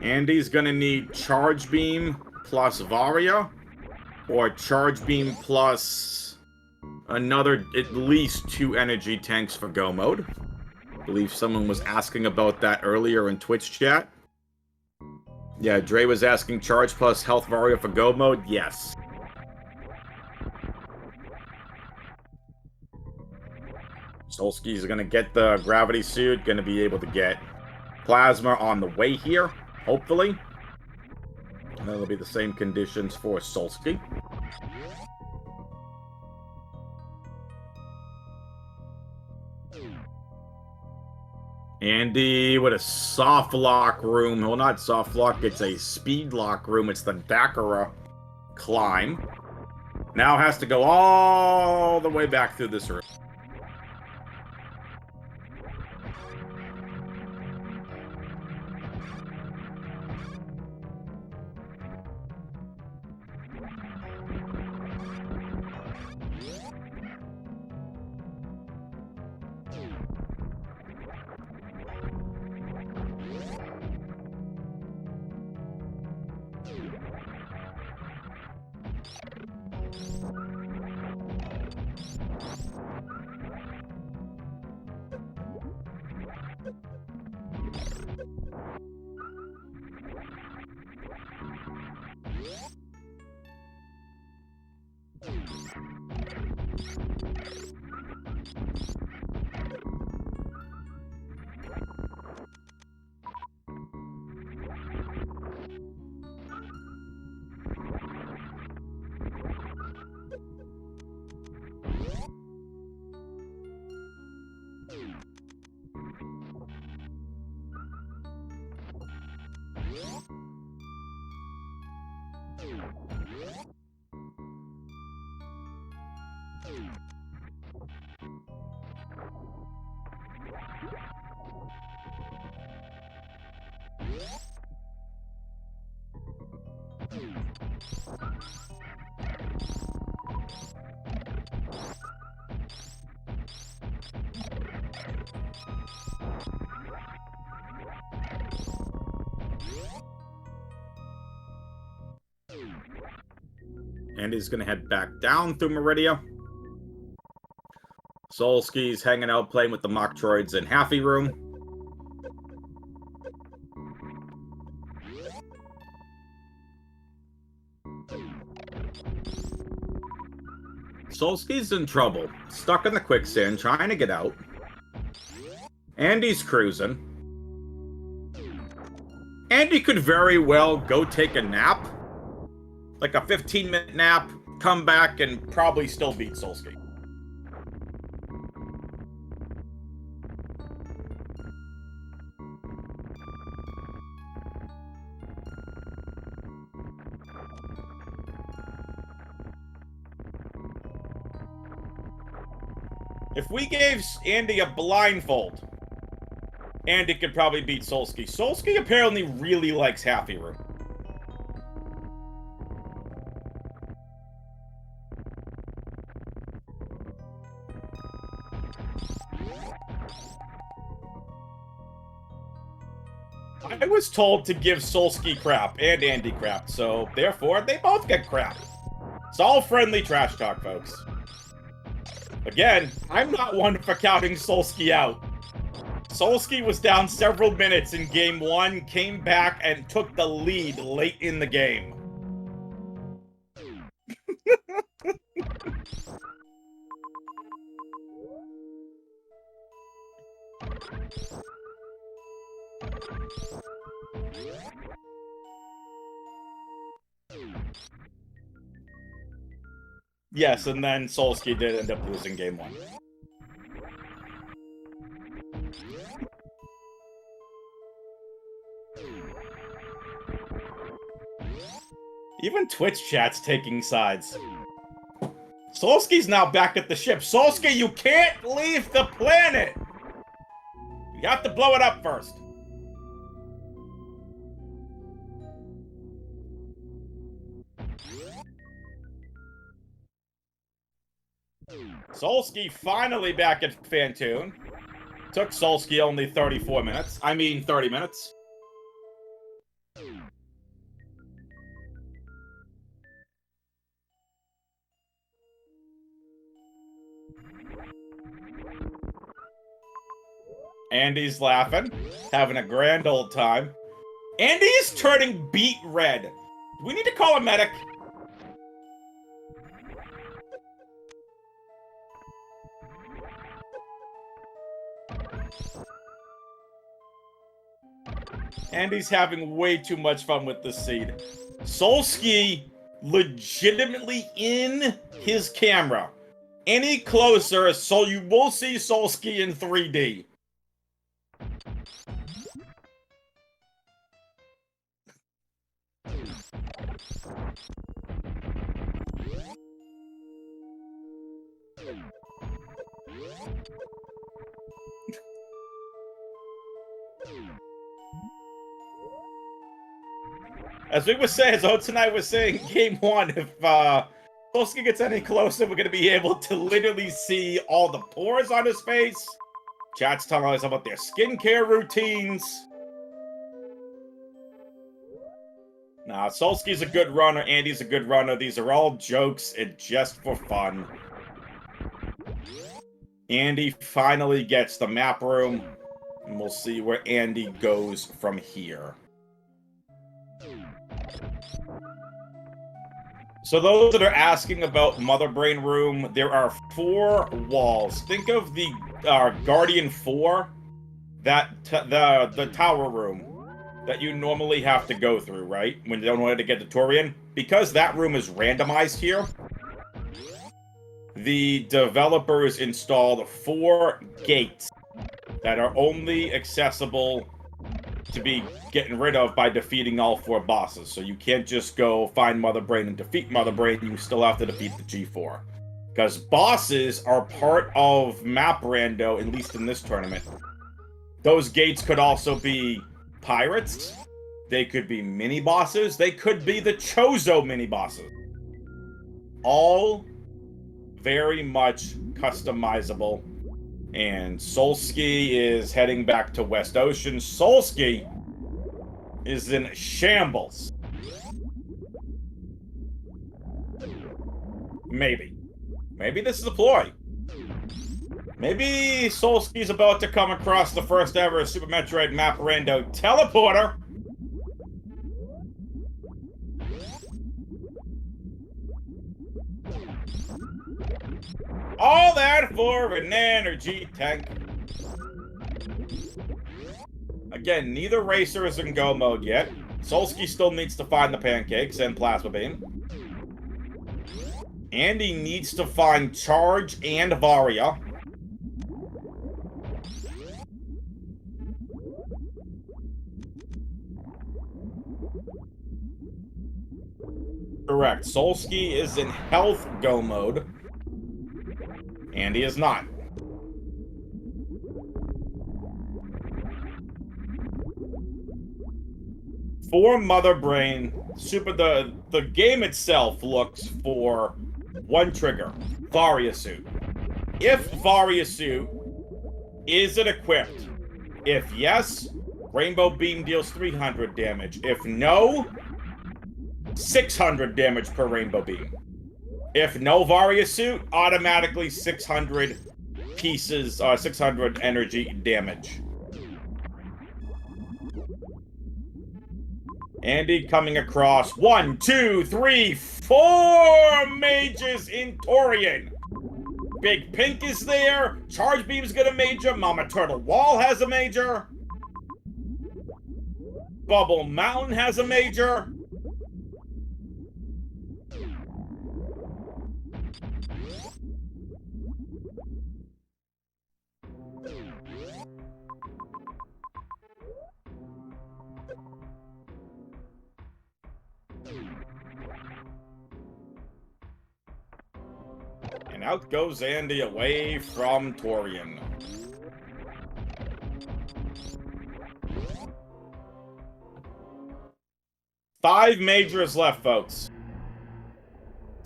[SPEAKER 1] Andy's gonna need Charge Beam plus Varia, or Charge Beam plus another, at least 2 energy tanks for Go Mode. I believe someone was asking about that earlier in Twitch chat. Yeah, Dre was asking Charge plus Health Varia for Go Mode. Yes. Solski's gonna get the Gravity Suit, gonna be able to get Plasma on the way here, hopefully. And that'll be the same conditions for Solski. Andy with a soft lock room. Well, not soft lock, it's a speed lock room. It's the Baccarat climb. Now has to go all the way back through this room. And he's going to head back down through Meridia. Solski's hanging out playing with the mock droids in Halfy Room. Solski's in trouble. Stuck in the quicksand, trying to get out. Andy's cruising. Andy could very well go take a nap. Like a 15-minute nap, come back, and probably still beat Solski. If we gave Andy a blindfold, Andy could probably beat Solski. Solski apparently really likes Halfy Room. I was told to give Solski crap and Andy crap, so therefore they both get crap. It's all friendly trash talk, folks. Again, I'm not one for counting Solski out. Solski was down several minutes in game 1, came back and took the lead late in the game. Yes, and then Solski did end up losing game 1. Even Twitch chat's taking sides. Solski's now back at the ship. Solski, you can't leave the planet! You have to blow it up first. Solski finally back at Fantoon. Took Solski only 34 minutes. I mean, 30 minutes. Andy's laughing, having a grand old time. Andy is turning beet red. Do we need to call a medic? Andy's having way too much fun with this seed. Solski legitimately in his camera. Any closer, so you will see Solski in 3D. As we were saying, as Oates and I were saying, game one, if Solski gets any closer, we're going to be able to literally see all the pores on his face. Chat's telling us about their skincare routines. Nah, Solski's a good runner, Andy's a good runner. These are all jokes and just for fun. Andy finally gets the map room, and we'll see where Andy goes from here. So those that are asking about Mother Brain Room, there are 4 walls. Think of the Guardian 4, the tower room that you normally have to go through, right? When you don't know how to get to Torian. Because that room is randomized here, the developers installed 4 gates that are only accessible to be getting rid of by defeating all 4 bosses. So you can't just go find Mother Brain and defeat Mother Brain, you still have to defeat the G4. Because bosses are part of map rando, at least in this tournament. Those gates could also be pirates, they could be mini-bosses, they could be the Chozo mini-bosses. All very much customizable. And Solski is heading back to West Ocean. Solski is in shambles. Maybe. Maybe this is a ploy. Maybe Solski's about to come across the first ever Super Metroid Map Rando teleporter. All that for an energy tank. Again, neither racer is in go mode yet. Solski still needs to find the pancakes and plasma beam. Andy needs to find Charge and Varia. Correct. Solski is in health go mode. Andy is not. For Mother Brain, the game itself looks for 1 trigger, Varia Suit. If Varia Suit, is it equipped? If yes, Rainbow Beam deals 300 damage. If no, 600 damage per Rainbow Beam. If no Varia Suit, automatically 600 pieces, 600 energy damage. Andy coming across 1, 2, 3, 4 mages in Torian. Big Pink is there. Charge Beam's got a major. Mama Turtle Wall has a major. Bubble Mountain has a major. And out goes Andy away from Torian. Five majors left, folks.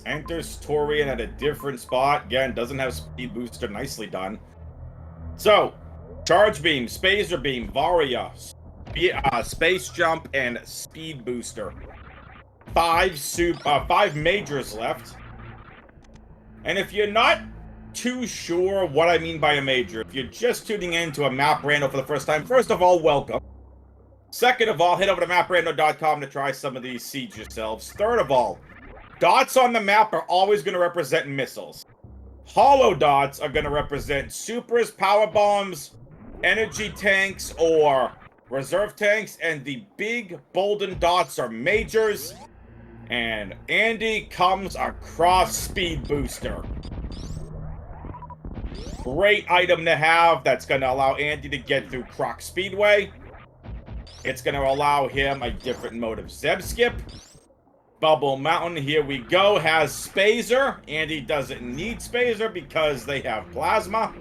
[SPEAKER 1] Enters Torian at a different spot. Again, doesn't have speed booster. Nicely done. So, Charge Beam, Spacer Beam, Varia, Space Jump, and Speed Booster. Five majors left. And if you're not too sure what I mean by a major, if you're just tuning in to a map rando for the first time, first of all, welcome. Second of all, head over to maprando.com to try some of these seeds yourselves. Third of all, dots on the map are always going to represent missiles. Hollow dots are going to represent supers, power bombs, energy tanks, or reserve tanks, and the big golden dots are majors. And Andy comes across Speed Booster. Great item to have that's going to allow Andy to get through Croc Speedway. It's going to allow him a different mode of Zeb Skip. Bubble Mountain, here we go, has Spazer. Andy doesn't need Spazer because they have Plasma.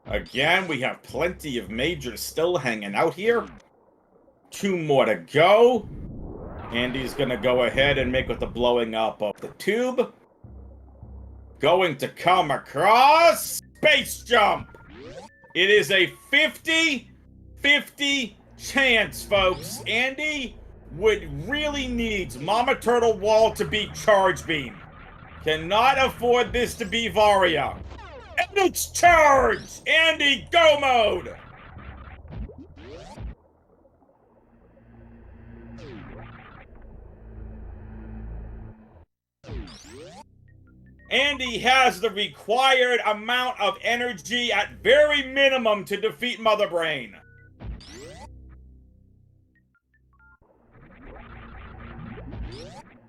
[SPEAKER 1] Again, we have plenty of majors still hanging out here. 2 more to go. Andy's gonna go ahead and make with the blowing up of the tube. Going to come across Space Jump. It is a 50-50 chance, folks. Andy really needs Mama Turtle Wall to be Charge Beam. Cannot afford this to be Varia. And it's charged! Andy, go mode! Andy has the required amount of energy at very minimum to defeat Mother Brain.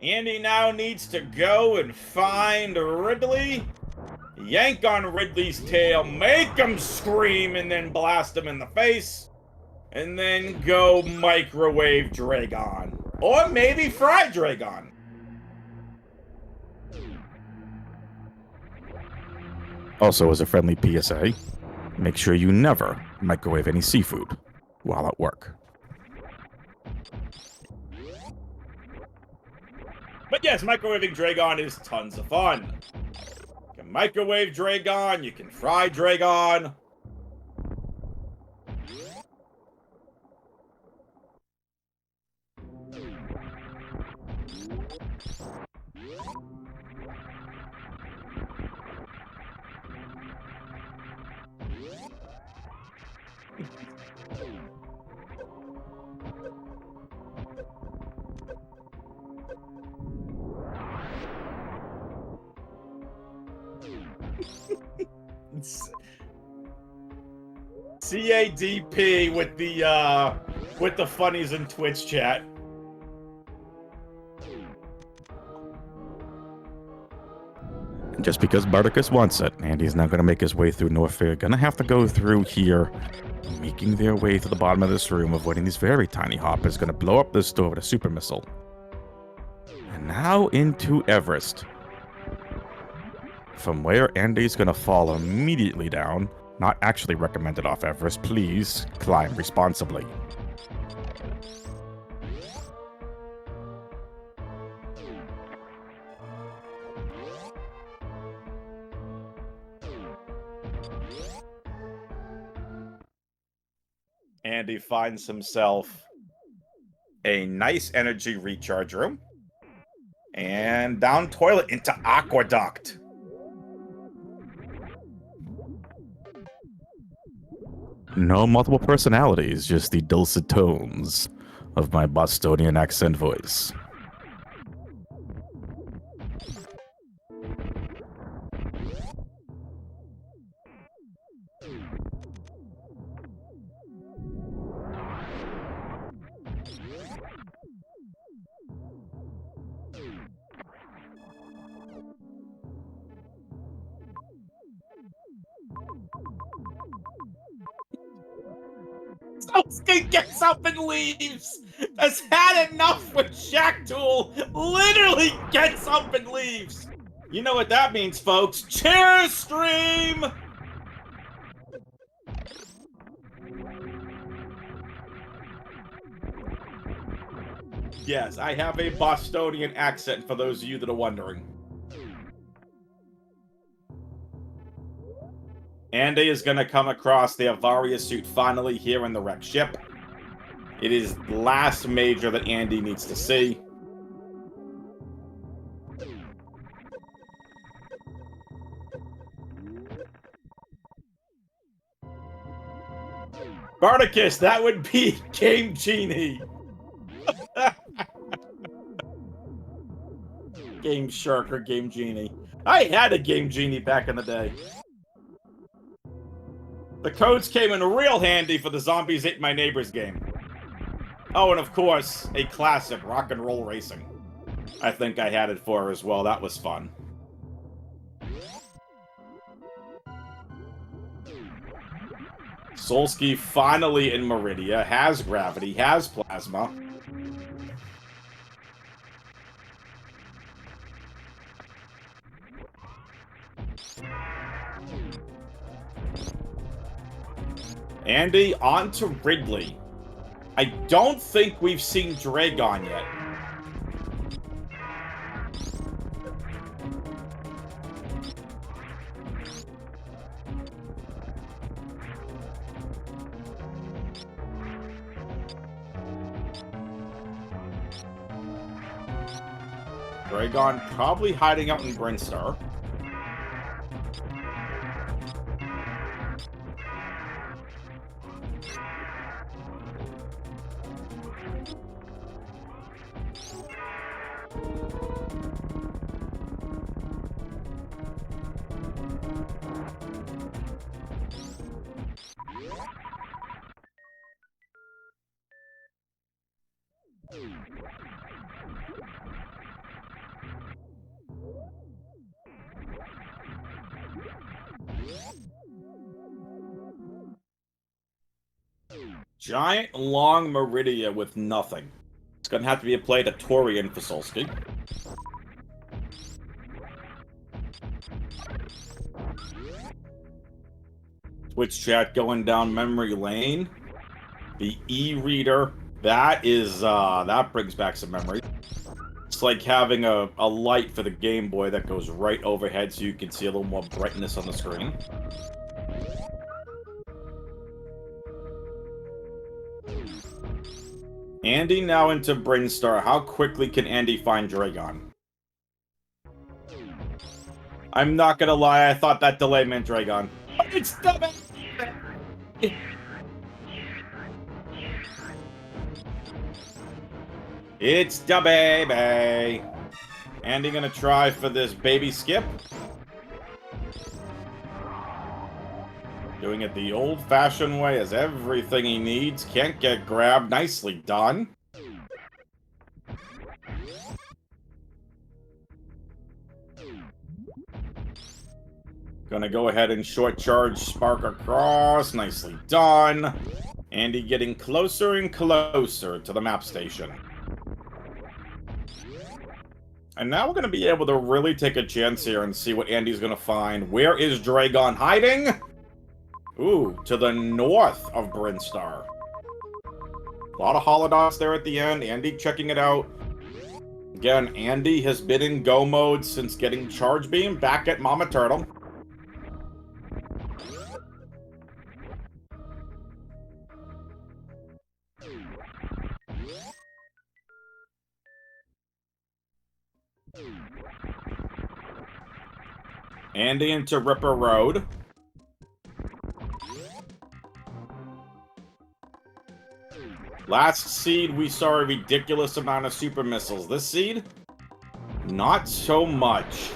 [SPEAKER 1] Andy now needs to go and find Ridley. Yank on Ridley's tail, make him scream, and then blast him in the face. And then go microwave Dragon. Or maybe fry Dragon.
[SPEAKER 3] Also, as a friendly PSA, make sure you never microwave any seafood while at work.
[SPEAKER 1] But yes, microwaving Dragon is tons of fun. You can microwave Dragon, you can fry Dragon. CADP with the funnies in Twitch chat.
[SPEAKER 3] Just because Barticus wants it, Andy's not going to make his way through Norfair. Going to have to go through here, making their way to the bottom of this room, avoiding these very tiny hoppers. Going to blow up this door with a super missile. And now into Everest. From where Andy's going to fall immediately down. Not actually recommended off Everest. Please climb responsibly.
[SPEAKER 1] Andy finds himself a nice energy recharge room. And down toilet into Aqueduct.
[SPEAKER 3] No multiple personalities, just the dulcet tones of my Bostonian accent voice.
[SPEAKER 1] Solski gets up and leaves! Has had enough with Shack Tool! Literally gets up and leaves! You know what that means, folks. Cheers, stream! Yes, I have a Bostonian accent for those of you that are wondering. Andy is going to come across the Avaria suit finally here in the wrecked ship. It is the last major that Andy needs to see. Barticus, that would be Game Genie. Game Shark or Game Genie. I had a Game Genie back in the day. The codes came in real handy for the Zombies Ate My Neighbors game. Oh, and of course, a classic, Rock and Roll Racing. I think I had it for her as well. That was fun. Solski finally in Meridia, has gravity, has plasma. Andy, on to Ridley. I don't think we've seen Dragon yet. Dragon probably hiding out in Brinstar. Giant long Meridia with nothing. It's gonna have to be a play to Torian for Solski. Twitch chat going down memory lane. The e-reader, that brings back some memories. It's like having a light for the Game Boy that goes right overhead so you can see a little more brightness on the screen. Andy now into Brinstar. How quickly can Andy find Dragon? I'm not gonna lie, I thought that delay meant Dragon. It's the It's the baby. Andy gonna try for this baby skip. Doing it the old-fashioned way, as everything he needs can't get grabbed. Nicely done. Gonna go ahead and short charge Spark across. Nicely done. Andy getting closer and closer to the map station. And now we're gonna be able to really take a chance here and see what Andy's gonna find. Where is Dragon hiding? Ooh, to the north of Brinstar. A lot of holodots there at the end. Andy checking it out. Again, Andy has been in go mode since getting Charge Beam back at Mama Turtle. Andy into Ripper Road. Last seed, we saw a ridiculous amount of super missiles. This seed, not so much.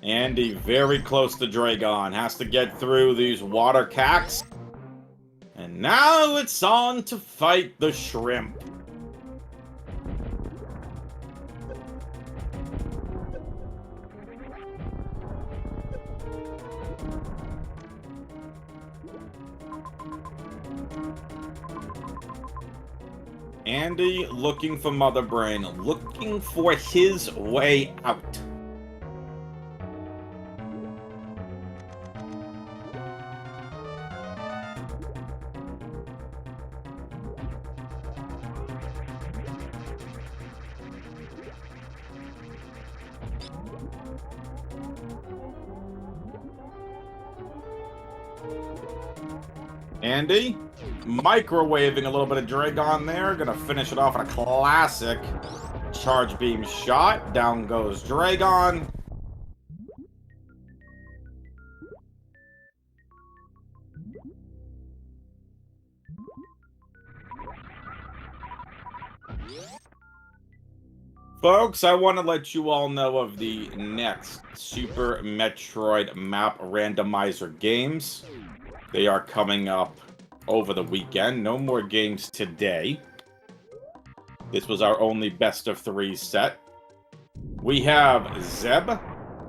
[SPEAKER 1] Andy very close to Dragon. Has to get through these water cacks. And now it's on to fight the shrimp. Andy looking for Mother Brain, looking for his way out. Andy, microwaving a little bit of Dragon there. Gonna finish it off on a classic Charge Beam shot. Down goes Dragon. Folks, I want to let you all know of the next Super Metroid Map Randomizer games. They are coming up over the weekend. No more games today. This was our only best of 3 set. We have Zeb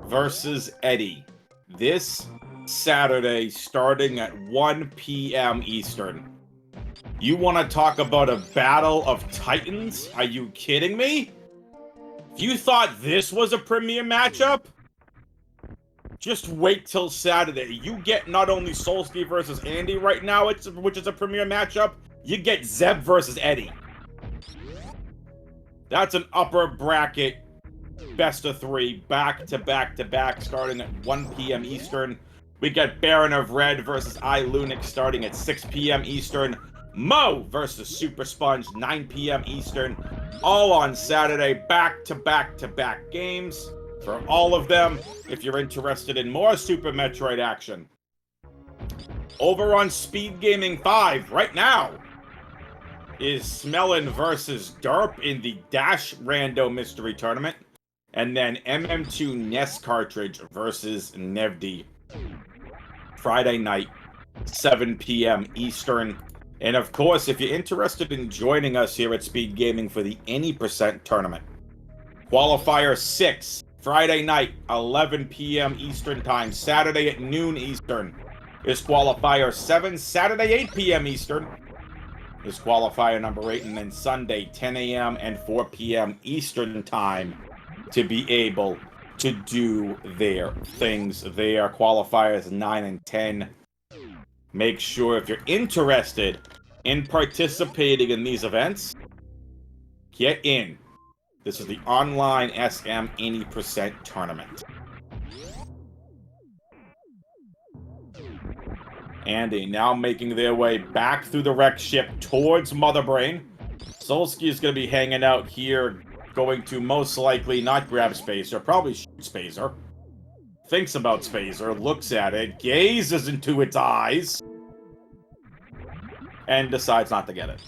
[SPEAKER 1] versus Eddie this Saturday starting at 1 p.m. Eastern. You want to talk about a battle of titans? Are you kidding me? If you thought this was a premier matchup, just wait till Saturday. You get not only Solski versus Andy right now, which is a premier matchup, you get Zeb versus Eddie. That's an upper bracket best of 3, back to back to back, starting at 1 p.m. Eastern. We got Baron of Red versus iLunix starting at 6 p.m. Eastern. Mo versus Super Sponge, 9 p.m. Eastern. All on Saturday, back to back to back games for all of them, if you're interested in more Super Metroid action. Over on Speedgaming 5, right now, is Smellin versus Derp in the Dash Rando Mystery Tournament. And then MM2 NES Cartridge versus Nevdi. Friday night, 7 p.m. Eastern. And of course, if you're interested in joining us here at Speedgaming for the Any Percent Tournament, Qualifier 6, Friday night, 11 p.m. Eastern Time, Saturday at noon Eastern, is Qualifier 7, Saturday 8 p.m. Eastern, is Qualifier number 8, and then Sunday, 10 a.m. and 4 p.m. Eastern Time to be able to do their things. They are qualifiers 9 and 10. Make sure if you're interested in participating in these events, get in. This is the online SM Any Percent Tournament. Andy now making their way back through the wreck ship towards Mother Brain. Solski is going to be hanging out here, going to most likely not grab Spacer, probably shoot Spacer. Thinks about Spacer, looks at it, gazes into its eyes, and decides not to get it.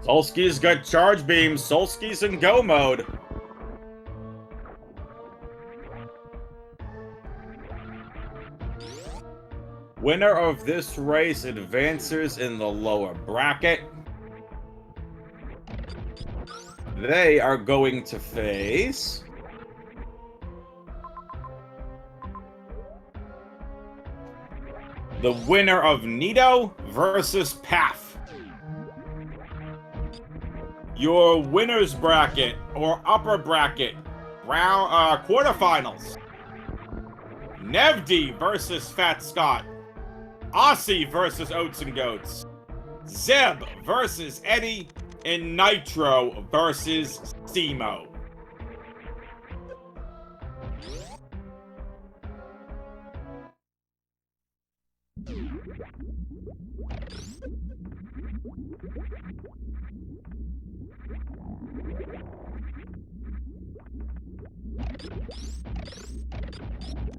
[SPEAKER 1] Solski's got charge beams. Solski's in go mode. Winner of this race advances in the lower bracket. They are going to face the winner of Nito versus Paf. Your winner's bracket or upper bracket round quarterfinals. Nevdi versus Fat Scott. Aussie versus Oats and Goats. Zeb versus Eddie. And Nitro versus Simo.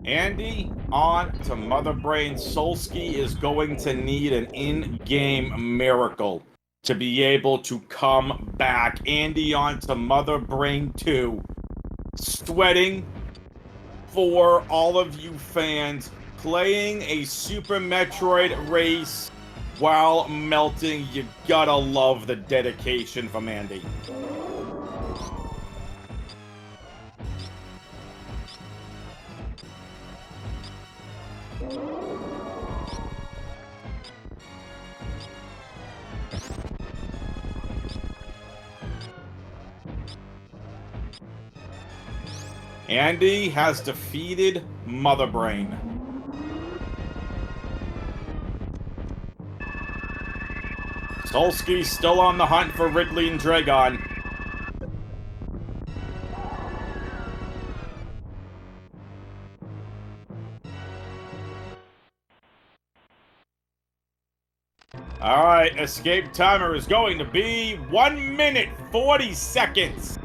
[SPEAKER 1] Andy on to Mother Brain. Solski is going to need an in-game miracle to be able to come back. Andy on to Mother Brain 2. Sweating, for all of you fans playing a Super Metroid race while melting. You gotta love the dedication from Andy. Andy has defeated Mother Brain. Solski still on the hunt for Ridley and Dragon. Alright, escape timer is going to be 1 minute 40 seconds.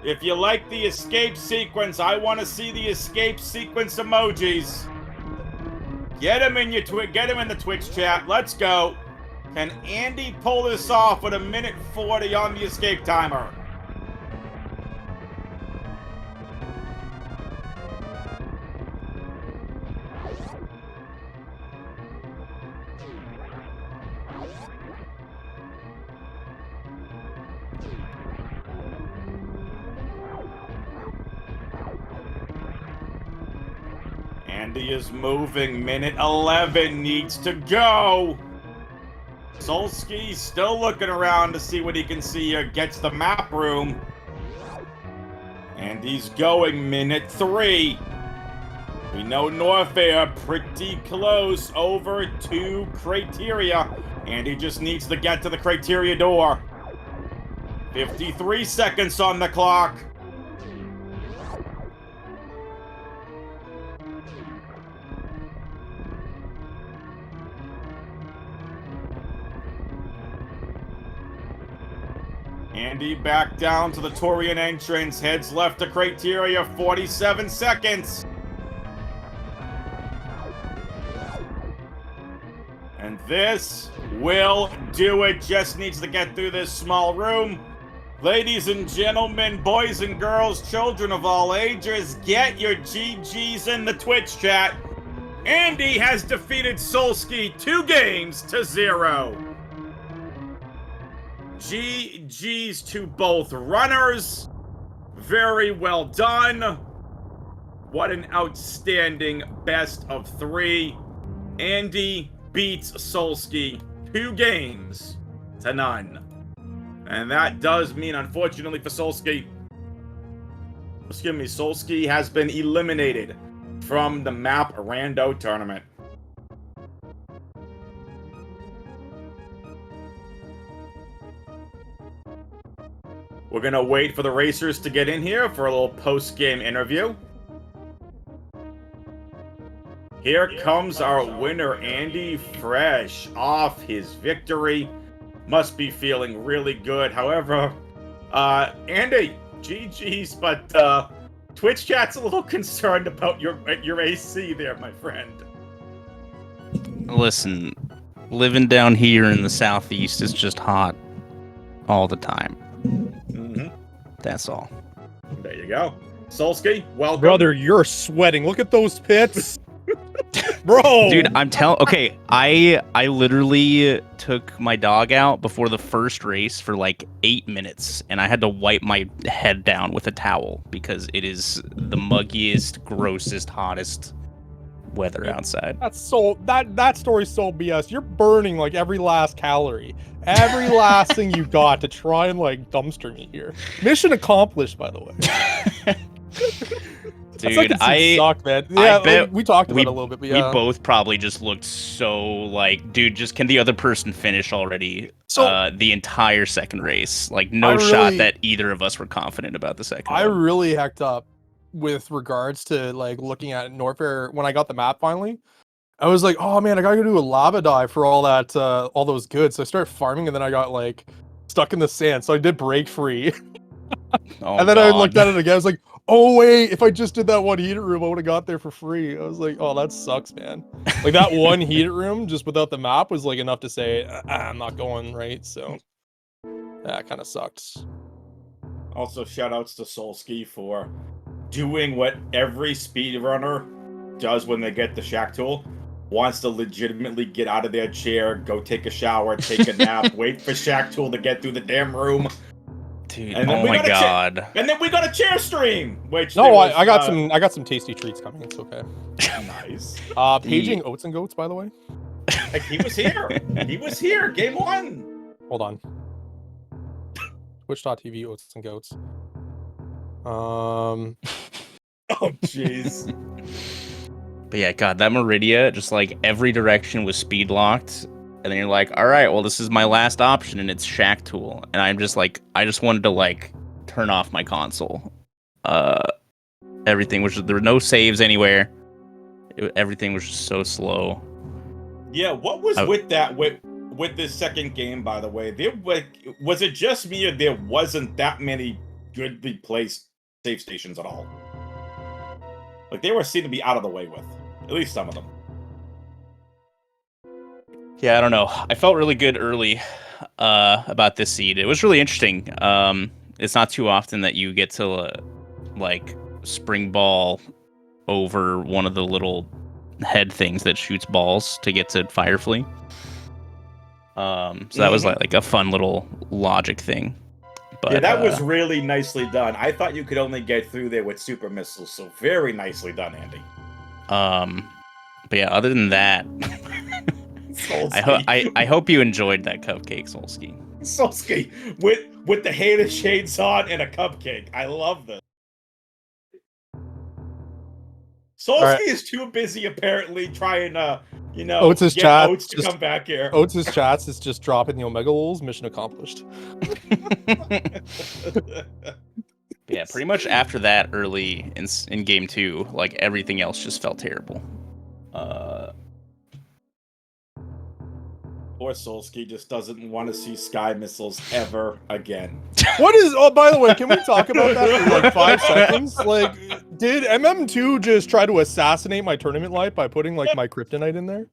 [SPEAKER 1] If you like the escape sequence, I want to see the escape sequence emojis. Get him in the Twitch chat. Let's go. Can Andy pull this off with 1 minute 40 on the escape timer? Andy is moving. Minute 11 needs to go. Solski still looking around to see what he can see here. Gets the map room. Andy's going. Minute 3. We know Norfair pretty close over to criteria. Andy just needs to get to the criteria door. 53 seconds on the clock. Andy back down to the Torian entrance, heads left to criteria, 47 seconds. And this will do it. Just needs to get through this small room. Ladies and gentlemen, boys and girls, children of all ages, get your GGs in the Twitch chat. Andy has defeated Solski 2-0. GG's to both runners. Very well done. What an outstanding best of 3. Andy beats Solski 2-0. And that does mean, unfortunately for Solski, Solski has been eliminated from the map rando tournament. We're gonna wait for the racers to get in here for a little post-game interview. Here comes our winner, Andy, fresh off his victory. Must be feeling really good. However, Andy, GG's, but Twitch chat's a little concerned about your AC there, my friend.
[SPEAKER 4] Listen, living down here in the southeast is just hot all the time. That's all.
[SPEAKER 1] There you go. Solski, welcome.
[SPEAKER 5] Brother, you're sweating. Look at those pits. Bro.
[SPEAKER 4] Dude, okay, I literally took my dog out before the first race for like 8 minutes, and I had to wipe my head down with a towel because it is the muggiest, grossest, hottest weather outside.
[SPEAKER 5] That's so that story's so BS. You're burning like every last calorie. Every last thing you got to try and like dumpster me here. Mission accomplished, by the way.
[SPEAKER 4] Dude,
[SPEAKER 5] I suck, man. Yeah,
[SPEAKER 4] I bet
[SPEAKER 5] we talked about it a little bit, but yeah.
[SPEAKER 4] We both probably just looked so like, dude, just can the other person finish already?
[SPEAKER 5] So,
[SPEAKER 4] the entire second race. Like, no shot that either of us were confident about the second
[SPEAKER 5] I
[SPEAKER 4] one.
[SPEAKER 5] really hecked up with regards to like looking at Norfair when I got the map finally. I was like, oh man, I gotta go do a lava dive for all that, all those goods. So I started farming, and then I got like stuck in the sand. So I did break free, and then I looked at it again. I was like, oh wait, if I just did that one heater room, I would have got there for free. I was like, oh, that sucks, man. Like that one heater room, just without the map, was like enough to say I'm not going right. So that kind of sucks.
[SPEAKER 1] Also, shoutouts to Solski for doing what every speedrunner does when they get the Shack Tool. Wants to legitimately get out of their chair, go take a shower, take a nap, wait for Shack Tool to get through the damn room.
[SPEAKER 4] Dude,
[SPEAKER 1] And then
[SPEAKER 4] oh
[SPEAKER 1] we
[SPEAKER 4] my
[SPEAKER 1] got a
[SPEAKER 4] god.
[SPEAKER 1] And then we got a chair stream, which
[SPEAKER 5] No,
[SPEAKER 1] there was,
[SPEAKER 5] I got some tasty treats coming. It's okay.
[SPEAKER 1] nice.
[SPEAKER 5] Paging Oats and Goats, by the way.
[SPEAKER 1] Like, he was here. He was here. Game 1.
[SPEAKER 5] Hold on. Twitch.tv Oats and Goats.
[SPEAKER 1] Oh, jeez.
[SPEAKER 4] But yeah, god, that Meridia, just like every direction was speed locked. And then you're like, all right, well, this is my last option, and it's Shack Tool. And I'm just like, I just wanted to like turn off my console. Everything was there were no saves anywhere. Everything was just so slow.
[SPEAKER 1] Yeah, what was with that with this second game, by the way? Was it just me, or there wasn't that many goodly placed save stations at all? Like, they were seen to be out of the way with, at least some of them.
[SPEAKER 4] Yeah, I don't know. I felt really good early about this seed. It was really interesting. It's not too often that you get to like spring ball over one of the little head things that shoots balls to get to Firefly. So that was like a fun little logic thing. But
[SPEAKER 1] yeah, that was really nicely done. I thought you could only get through there with super missiles, so very nicely done, Andy.
[SPEAKER 4] But yeah, other than that, I hope you enjoyed that cupcake, Solski.
[SPEAKER 1] Solski with the hater shades on and a cupcake. I love this. Solski is too busy apparently trying to,
[SPEAKER 5] Oats'
[SPEAKER 1] get
[SPEAKER 5] chat
[SPEAKER 1] Oats to come back here.
[SPEAKER 5] Oats' chats is just dropping the Omega Lulz. Mission accomplished.
[SPEAKER 4] Yeah, pretty much after that, early in game 2, like everything else just felt terrible.
[SPEAKER 1] Poor Solski just doesn't want to see sky missiles ever again.
[SPEAKER 5] What is? Oh, by the way, can we talk about that for like 5 seconds? Like, did MM2 just try to assassinate my tournament life by putting like my kryptonite in there?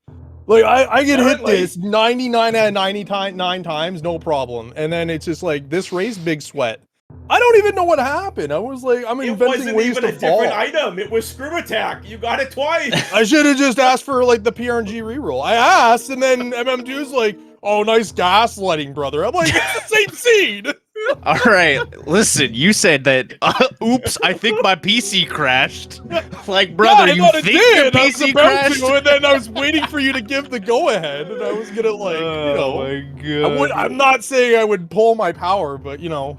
[SPEAKER 5] Like, I get hit this 99 out of 99 times, no problem, and then it's just like this race, big sweat. I don't even know what happened. I was like, I'm inventing ways to fall. It wasn't even a different
[SPEAKER 1] item. It was Screw Attack. You got it twice.
[SPEAKER 5] I should have just asked for like the PRNG reroll. I asked, and then MM2's like, "Oh, nice gaslighting, brother." I'm like, it's the same seed.
[SPEAKER 4] All right, listen. You said that. Oops, I think my PC crashed. Like, brother, you think your PC crashed?
[SPEAKER 5] And then I was waiting for you to give the go ahead, and I was gonna like,
[SPEAKER 4] my God.
[SPEAKER 5] I'm not saying I would pull my power, but I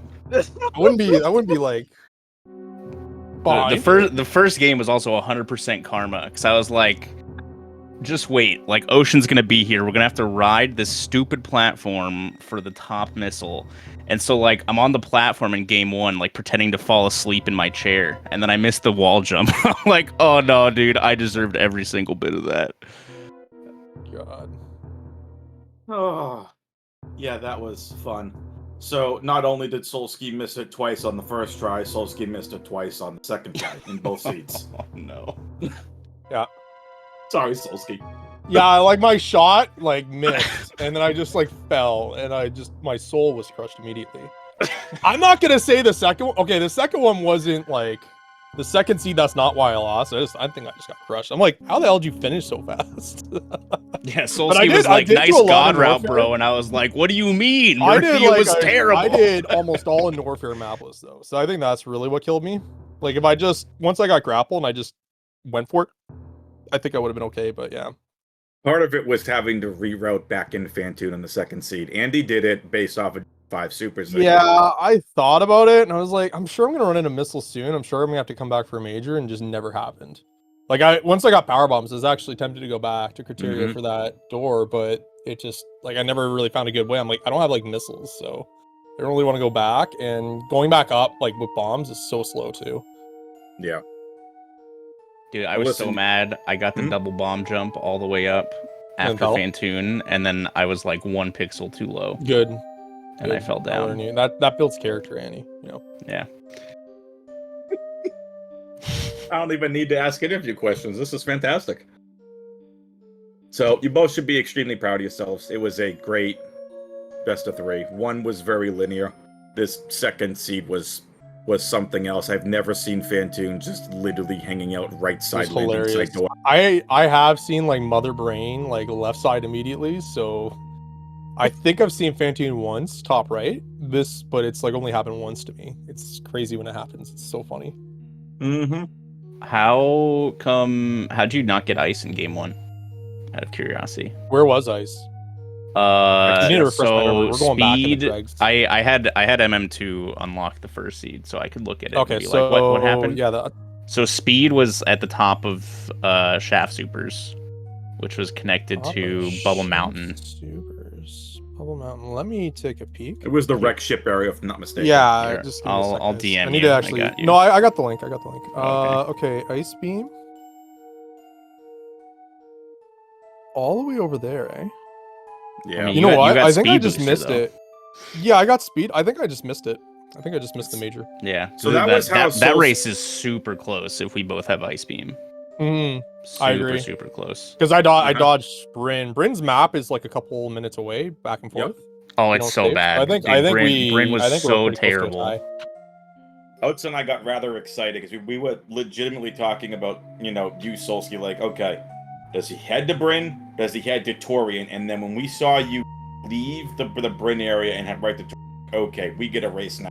[SPEAKER 5] wouldn't be like.
[SPEAKER 4] The first game was also 100% karma, because I was like, just wait, like Ocean's gonna be here. We're gonna have to ride this stupid platform for the top missile. And so like I'm on the platform in game 1, like pretending to fall asleep in my chair, and then I missed the wall jump. I'm like, oh no, dude, I deserved every single bit of that.
[SPEAKER 5] God.
[SPEAKER 1] Oh, yeah, that was fun. So not only did Solski miss it twice on the first try, Solski missed it twice on the second try in both seats.
[SPEAKER 4] Oh no.
[SPEAKER 5] Yeah.
[SPEAKER 1] Sorry, Solski.
[SPEAKER 5] Yeah, like my shot like missed, and then I just like fell, and my soul was crushed immediately. I'm not gonna say the second one. Okay, the second one wasn't like the second seed. That's not why I lost. I think I just got crushed. I'm like, how the hell did you finish so fast?
[SPEAKER 4] Yeah, Solski was like, nice god route, bro, and I was like, what do you mean? Meridia was terrible.
[SPEAKER 5] I did almost all in Norfair mapless though, so I think that's really what killed me. Like if I just once I got grappled and I just went for it, I think I would have been okay. But yeah.
[SPEAKER 1] Part of it was having to reroute back into Fantoon in the second seed. Andy did it based off of 5 supers.
[SPEAKER 5] Yeah, I thought about it, and I was like, I'm sure I'm going to run into missiles soon. I'm sure I'm going to have to come back for a major, and just never happened. Like, once I got power bombs, I was actually tempted to go back to criteria for that door, but it just, like, I never really found a good way. I'm like, I don't have, like, missiles, so I don't really want to go back, and going back up, like, with bombs is so slow, too.
[SPEAKER 1] Yeah.
[SPEAKER 4] Dude, I was so mad. I got the double bomb jump all the way up after Fantoon, and then I was like 1 pixel too low.
[SPEAKER 5] Good.
[SPEAKER 4] And I fell down.
[SPEAKER 5] That builds character, Annie.
[SPEAKER 4] Yeah.
[SPEAKER 1] I don't even need to ask interview questions. This is fantastic. So you both should be extremely proud of yourselves. It was a great best of 3. 1 was very linear. This second seed was
[SPEAKER 3] was something else. I've never seen Fantoon just literally hanging out right side
[SPEAKER 5] It's
[SPEAKER 3] landing
[SPEAKER 5] hilarious.
[SPEAKER 3] side door.
[SPEAKER 5] I have seen like Mother Brain like left side immediately, so I think I've seen Fantoon once top right. But it's like only happened once to me. It's crazy when it happens. It's so funny.
[SPEAKER 3] Mm-hmm.
[SPEAKER 4] How'd you not get ice in game 1? Out of curiosity.
[SPEAKER 5] Where was Ice? You need to refresh my memory.
[SPEAKER 4] So
[SPEAKER 5] We're going back in the
[SPEAKER 4] speed.
[SPEAKER 5] dregs.
[SPEAKER 4] I had MM2 unlock the first seed, so I could look at it.
[SPEAKER 5] Okay,
[SPEAKER 4] and be
[SPEAKER 5] so
[SPEAKER 4] like, what happened?
[SPEAKER 5] Yeah,
[SPEAKER 4] So speed was at the top of Shaft Supers, which was connected to Bubble Mountain.
[SPEAKER 5] Supers. Bubble Mountain. Let me take a peek.
[SPEAKER 3] It was the wreck ship area, if I'm not mistaken.
[SPEAKER 5] Yeah,
[SPEAKER 4] Here,
[SPEAKER 5] just give me a
[SPEAKER 4] I'll
[SPEAKER 5] second.
[SPEAKER 4] DM
[SPEAKER 5] I need
[SPEAKER 4] you.
[SPEAKER 5] to
[SPEAKER 4] I
[SPEAKER 5] actually.
[SPEAKER 4] got you.
[SPEAKER 5] No, I got the link. I got the link.
[SPEAKER 4] Okay.
[SPEAKER 5] Okay, Ice Beam. All the way over there, eh?
[SPEAKER 3] Yeah.
[SPEAKER 4] I mean,
[SPEAKER 5] You know
[SPEAKER 4] got-
[SPEAKER 5] what?
[SPEAKER 4] got
[SPEAKER 5] I think I
[SPEAKER 4] speed
[SPEAKER 5] just
[SPEAKER 4] booster,
[SPEAKER 5] missed
[SPEAKER 4] though.
[SPEAKER 5] it. Yeah, I got speed. I think I just missed it. I think I just missed the major.
[SPEAKER 4] Yeah.
[SPEAKER 3] So that was how
[SPEAKER 4] that
[SPEAKER 3] Soul-
[SPEAKER 4] race is super close if we both have Ice Beam.
[SPEAKER 5] Mm.
[SPEAKER 4] Super,
[SPEAKER 5] I agree.
[SPEAKER 4] super close.
[SPEAKER 5] Because I
[SPEAKER 3] Uh-huh.
[SPEAKER 5] dodged Bryn. Bryn's map is like a couple minutes away, back and forth.
[SPEAKER 4] Oh,
[SPEAKER 5] You
[SPEAKER 4] it's
[SPEAKER 5] don't
[SPEAKER 4] so
[SPEAKER 5] save.
[SPEAKER 4] bad.
[SPEAKER 5] I think
[SPEAKER 4] Dude,
[SPEAKER 5] I think
[SPEAKER 4] Bryn was
[SPEAKER 5] I think we're
[SPEAKER 4] so
[SPEAKER 5] pretty close to a
[SPEAKER 4] terrible.
[SPEAKER 5] tie.
[SPEAKER 1] Oats and I got rather excited because we were legitimately talking about, you Solski, like, okay, does he head to Bryn? Does he head to Torian? And then when we saw you leave the Bryn area and head right to Torian, okay, we get a race now.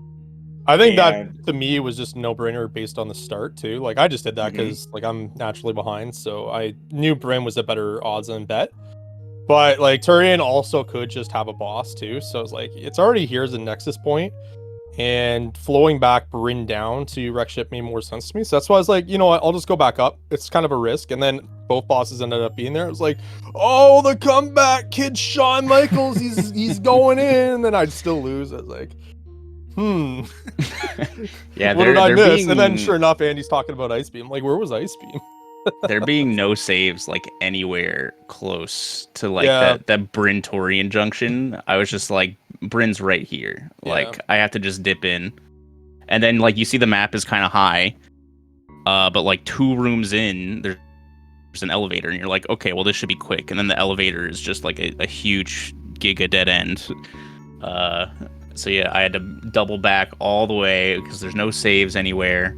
[SPEAKER 5] I think
[SPEAKER 1] And-
[SPEAKER 5] that to me was just no brainer based on the start too. Like I just did that
[SPEAKER 1] Mhm.
[SPEAKER 5] because like I'm naturally behind, so I knew Bryn was a better odds on bet. But like Turian also could just have a boss too, so it's like it's already here as a nexus point, and flowing back Bryn down to wreck ship made more sense to me. So that's why I was like, you know what, I'll just go back up. It's kind of a risk, and then both bosses ended up being there. It was like, oh, the comeback kid, Shawn Michaels, he's going in, and then I'd still lose. I was like,
[SPEAKER 4] Yeah,
[SPEAKER 5] what did I
[SPEAKER 4] they're
[SPEAKER 5] miss?
[SPEAKER 4] being,
[SPEAKER 5] And then sure enough, Andy's talking about Ice Beam. Like, where was Ice Beam?
[SPEAKER 4] there being no saves like anywhere close to like
[SPEAKER 5] Yeah.
[SPEAKER 4] that Bryn Torian junction. I was just like, Bryn's right here. Like
[SPEAKER 5] Yeah.
[SPEAKER 4] I have to just dip in, and then like you see the map is kind of high, but like 2 rooms in there's an elevator, and you're like, okay, well this should be quick, and then the elevator is just like a huge giga dead end. So yeah, I had to double back all the way because there's no saves anywhere.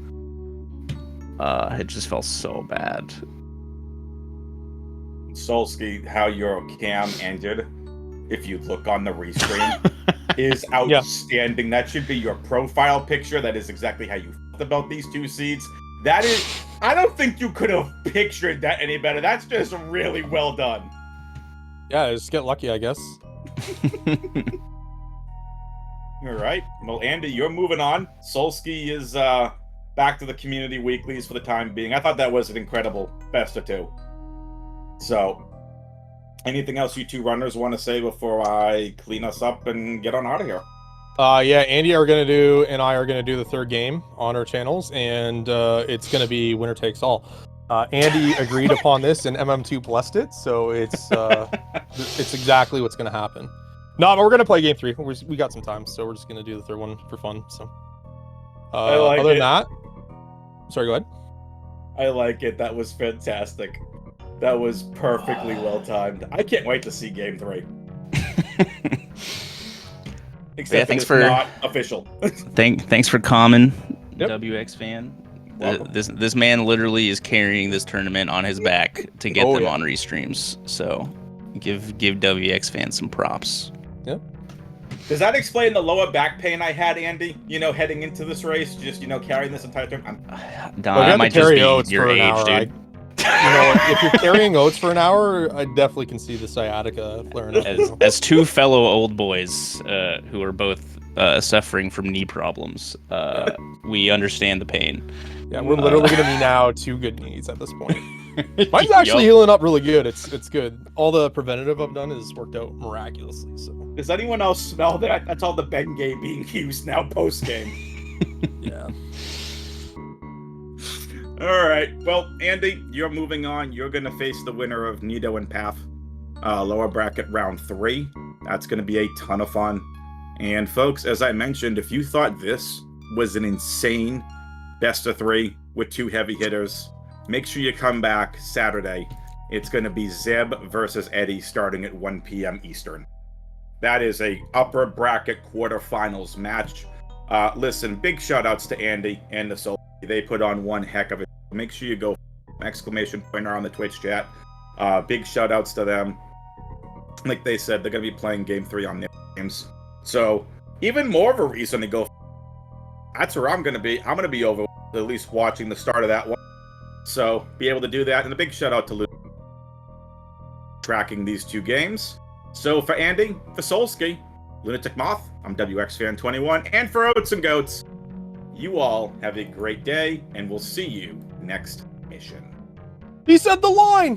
[SPEAKER 4] It just felt so bad.
[SPEAKER 1] Solski, how your cam ended, if you look on the restream, is outstanding. That should be your profile picture. That is exactly how you felt about these 2 seeds. That is, I don't think you could have pictured that any better. That's just really well done.
[SPEAKER 5] Yeah, just get lucky, I guess.
[SPEAKER 1] All right. Well, Andy, you're moving on. Solski is back to the community weeklies for the time being. I thought that was an incredible best of 2. So, anything else you 2 runners want to say before I clean us up and get on out of here?
[SPEAKER 5] Yeah, Andy and I are gonna do the 3rd game on our channels, and it's gonna be winner takes all. Andy agreed upon this, and MM2 blessed it, so it's exactly what's gonna happen. No, but we're gonna play game 3. We got some time, so we're just gonna do the 3rd one for fun. So,
[SPEAKER 1] I like
[SPEAKER 5] other
[SPEAKER 1] it.
[SPEAKER 5] than that, sorry, go ahead.
[SPEAKER 1] I like it. That was fantastic. That was perfectly well timed. I can't wait to see game 3. Except
[SPEAKER 4] Yeah,
[SPEAKER 1] that
[SPEAKER 4] thanks
[SPEAKER 1] it's
[SPEAKER 4] for-
[SPEAKER 1] not official.
[SPEAKER 4] Thanks for coming,
[SPEAKER 5] Yep.
[SPEAKER 4] WX fan.
[SPEAKER 1] Welcome.
[SPEAKER 4] This man literally is carrying this tournament on his back to get
[SPEAKER 5] Oh,
[SPEAKER 4] them
[SPEAKER 5] yeah.
[SPEAKER 4] on restreams. So give WX fans some props.
[SPEAKER 1] Does that explain the lower back pain I had, Andy? Heading into this race, just carrying this entire time.
[SPEAKER 4] Don,
[SPEAKER 5] Well, if you
[SPEAKER 4] that
[SPEAKER 5] have to
[SPEAKER 4] might just
[SPEAKER 5] carry
[SPEAKER 4] be
[SPEAKER 5] oats
[SPEAKER 4] your
[SPEAKER 5] for an
[SPEAKER 4] age,
[SPEAKER 5] hour,
[SPEAKER 4] dude.
[SPEAKER 5] if you're carrying oats for an hour, I definitely can see the sciatica flaring up.
[SPEAKER 4] As 2 fellow old boys who are both suffering from knee problems, we understand the pain.
[SPEAKER 5] Yeah, we're literally gonna be now 2 good knees at this point. Mine's actually healing up really good. It's good. All the preventative I've done has worked out miraculously. So
[SPEAKER 1] Does anyone else smell that? That's all the Ben game being used now post game.
[SPEAKER 5] yeah.
[SPEAKER 1] All right. Well, Andy, you're moving on. You're going to face the winner of Nido and Path, lower bracket round 3. That's going to be a ton of fun. And folks, as I mentioned, if you thought this was an insane best of 3 with 2 heavy hitters, make sure you come back Saturday. It's going to be Zeb versus Eddie starting at 1 p.m. Eastern. That is a upper bracket quarterfinals match. Listen, big shout outs to Andy and the Solski. They put on one heck of it. Make sure you go exclamation pointer on the Twitch chat. Big shout outs to them. Like they said, they're going to be playing Game 3 on their games. So, even more of a reason to go. That's where I'm going to be. I'm going to be over at least watching the start of that one. So, be able to do that. And a big shout out to Luke tracking these two games. So, for Andy, for Solski, Lunatic Moth, I'm WXFan21, and for Oats and Goats, you all have a great day, and we'll see you next mission.
[SPEAKER 5] He said the line!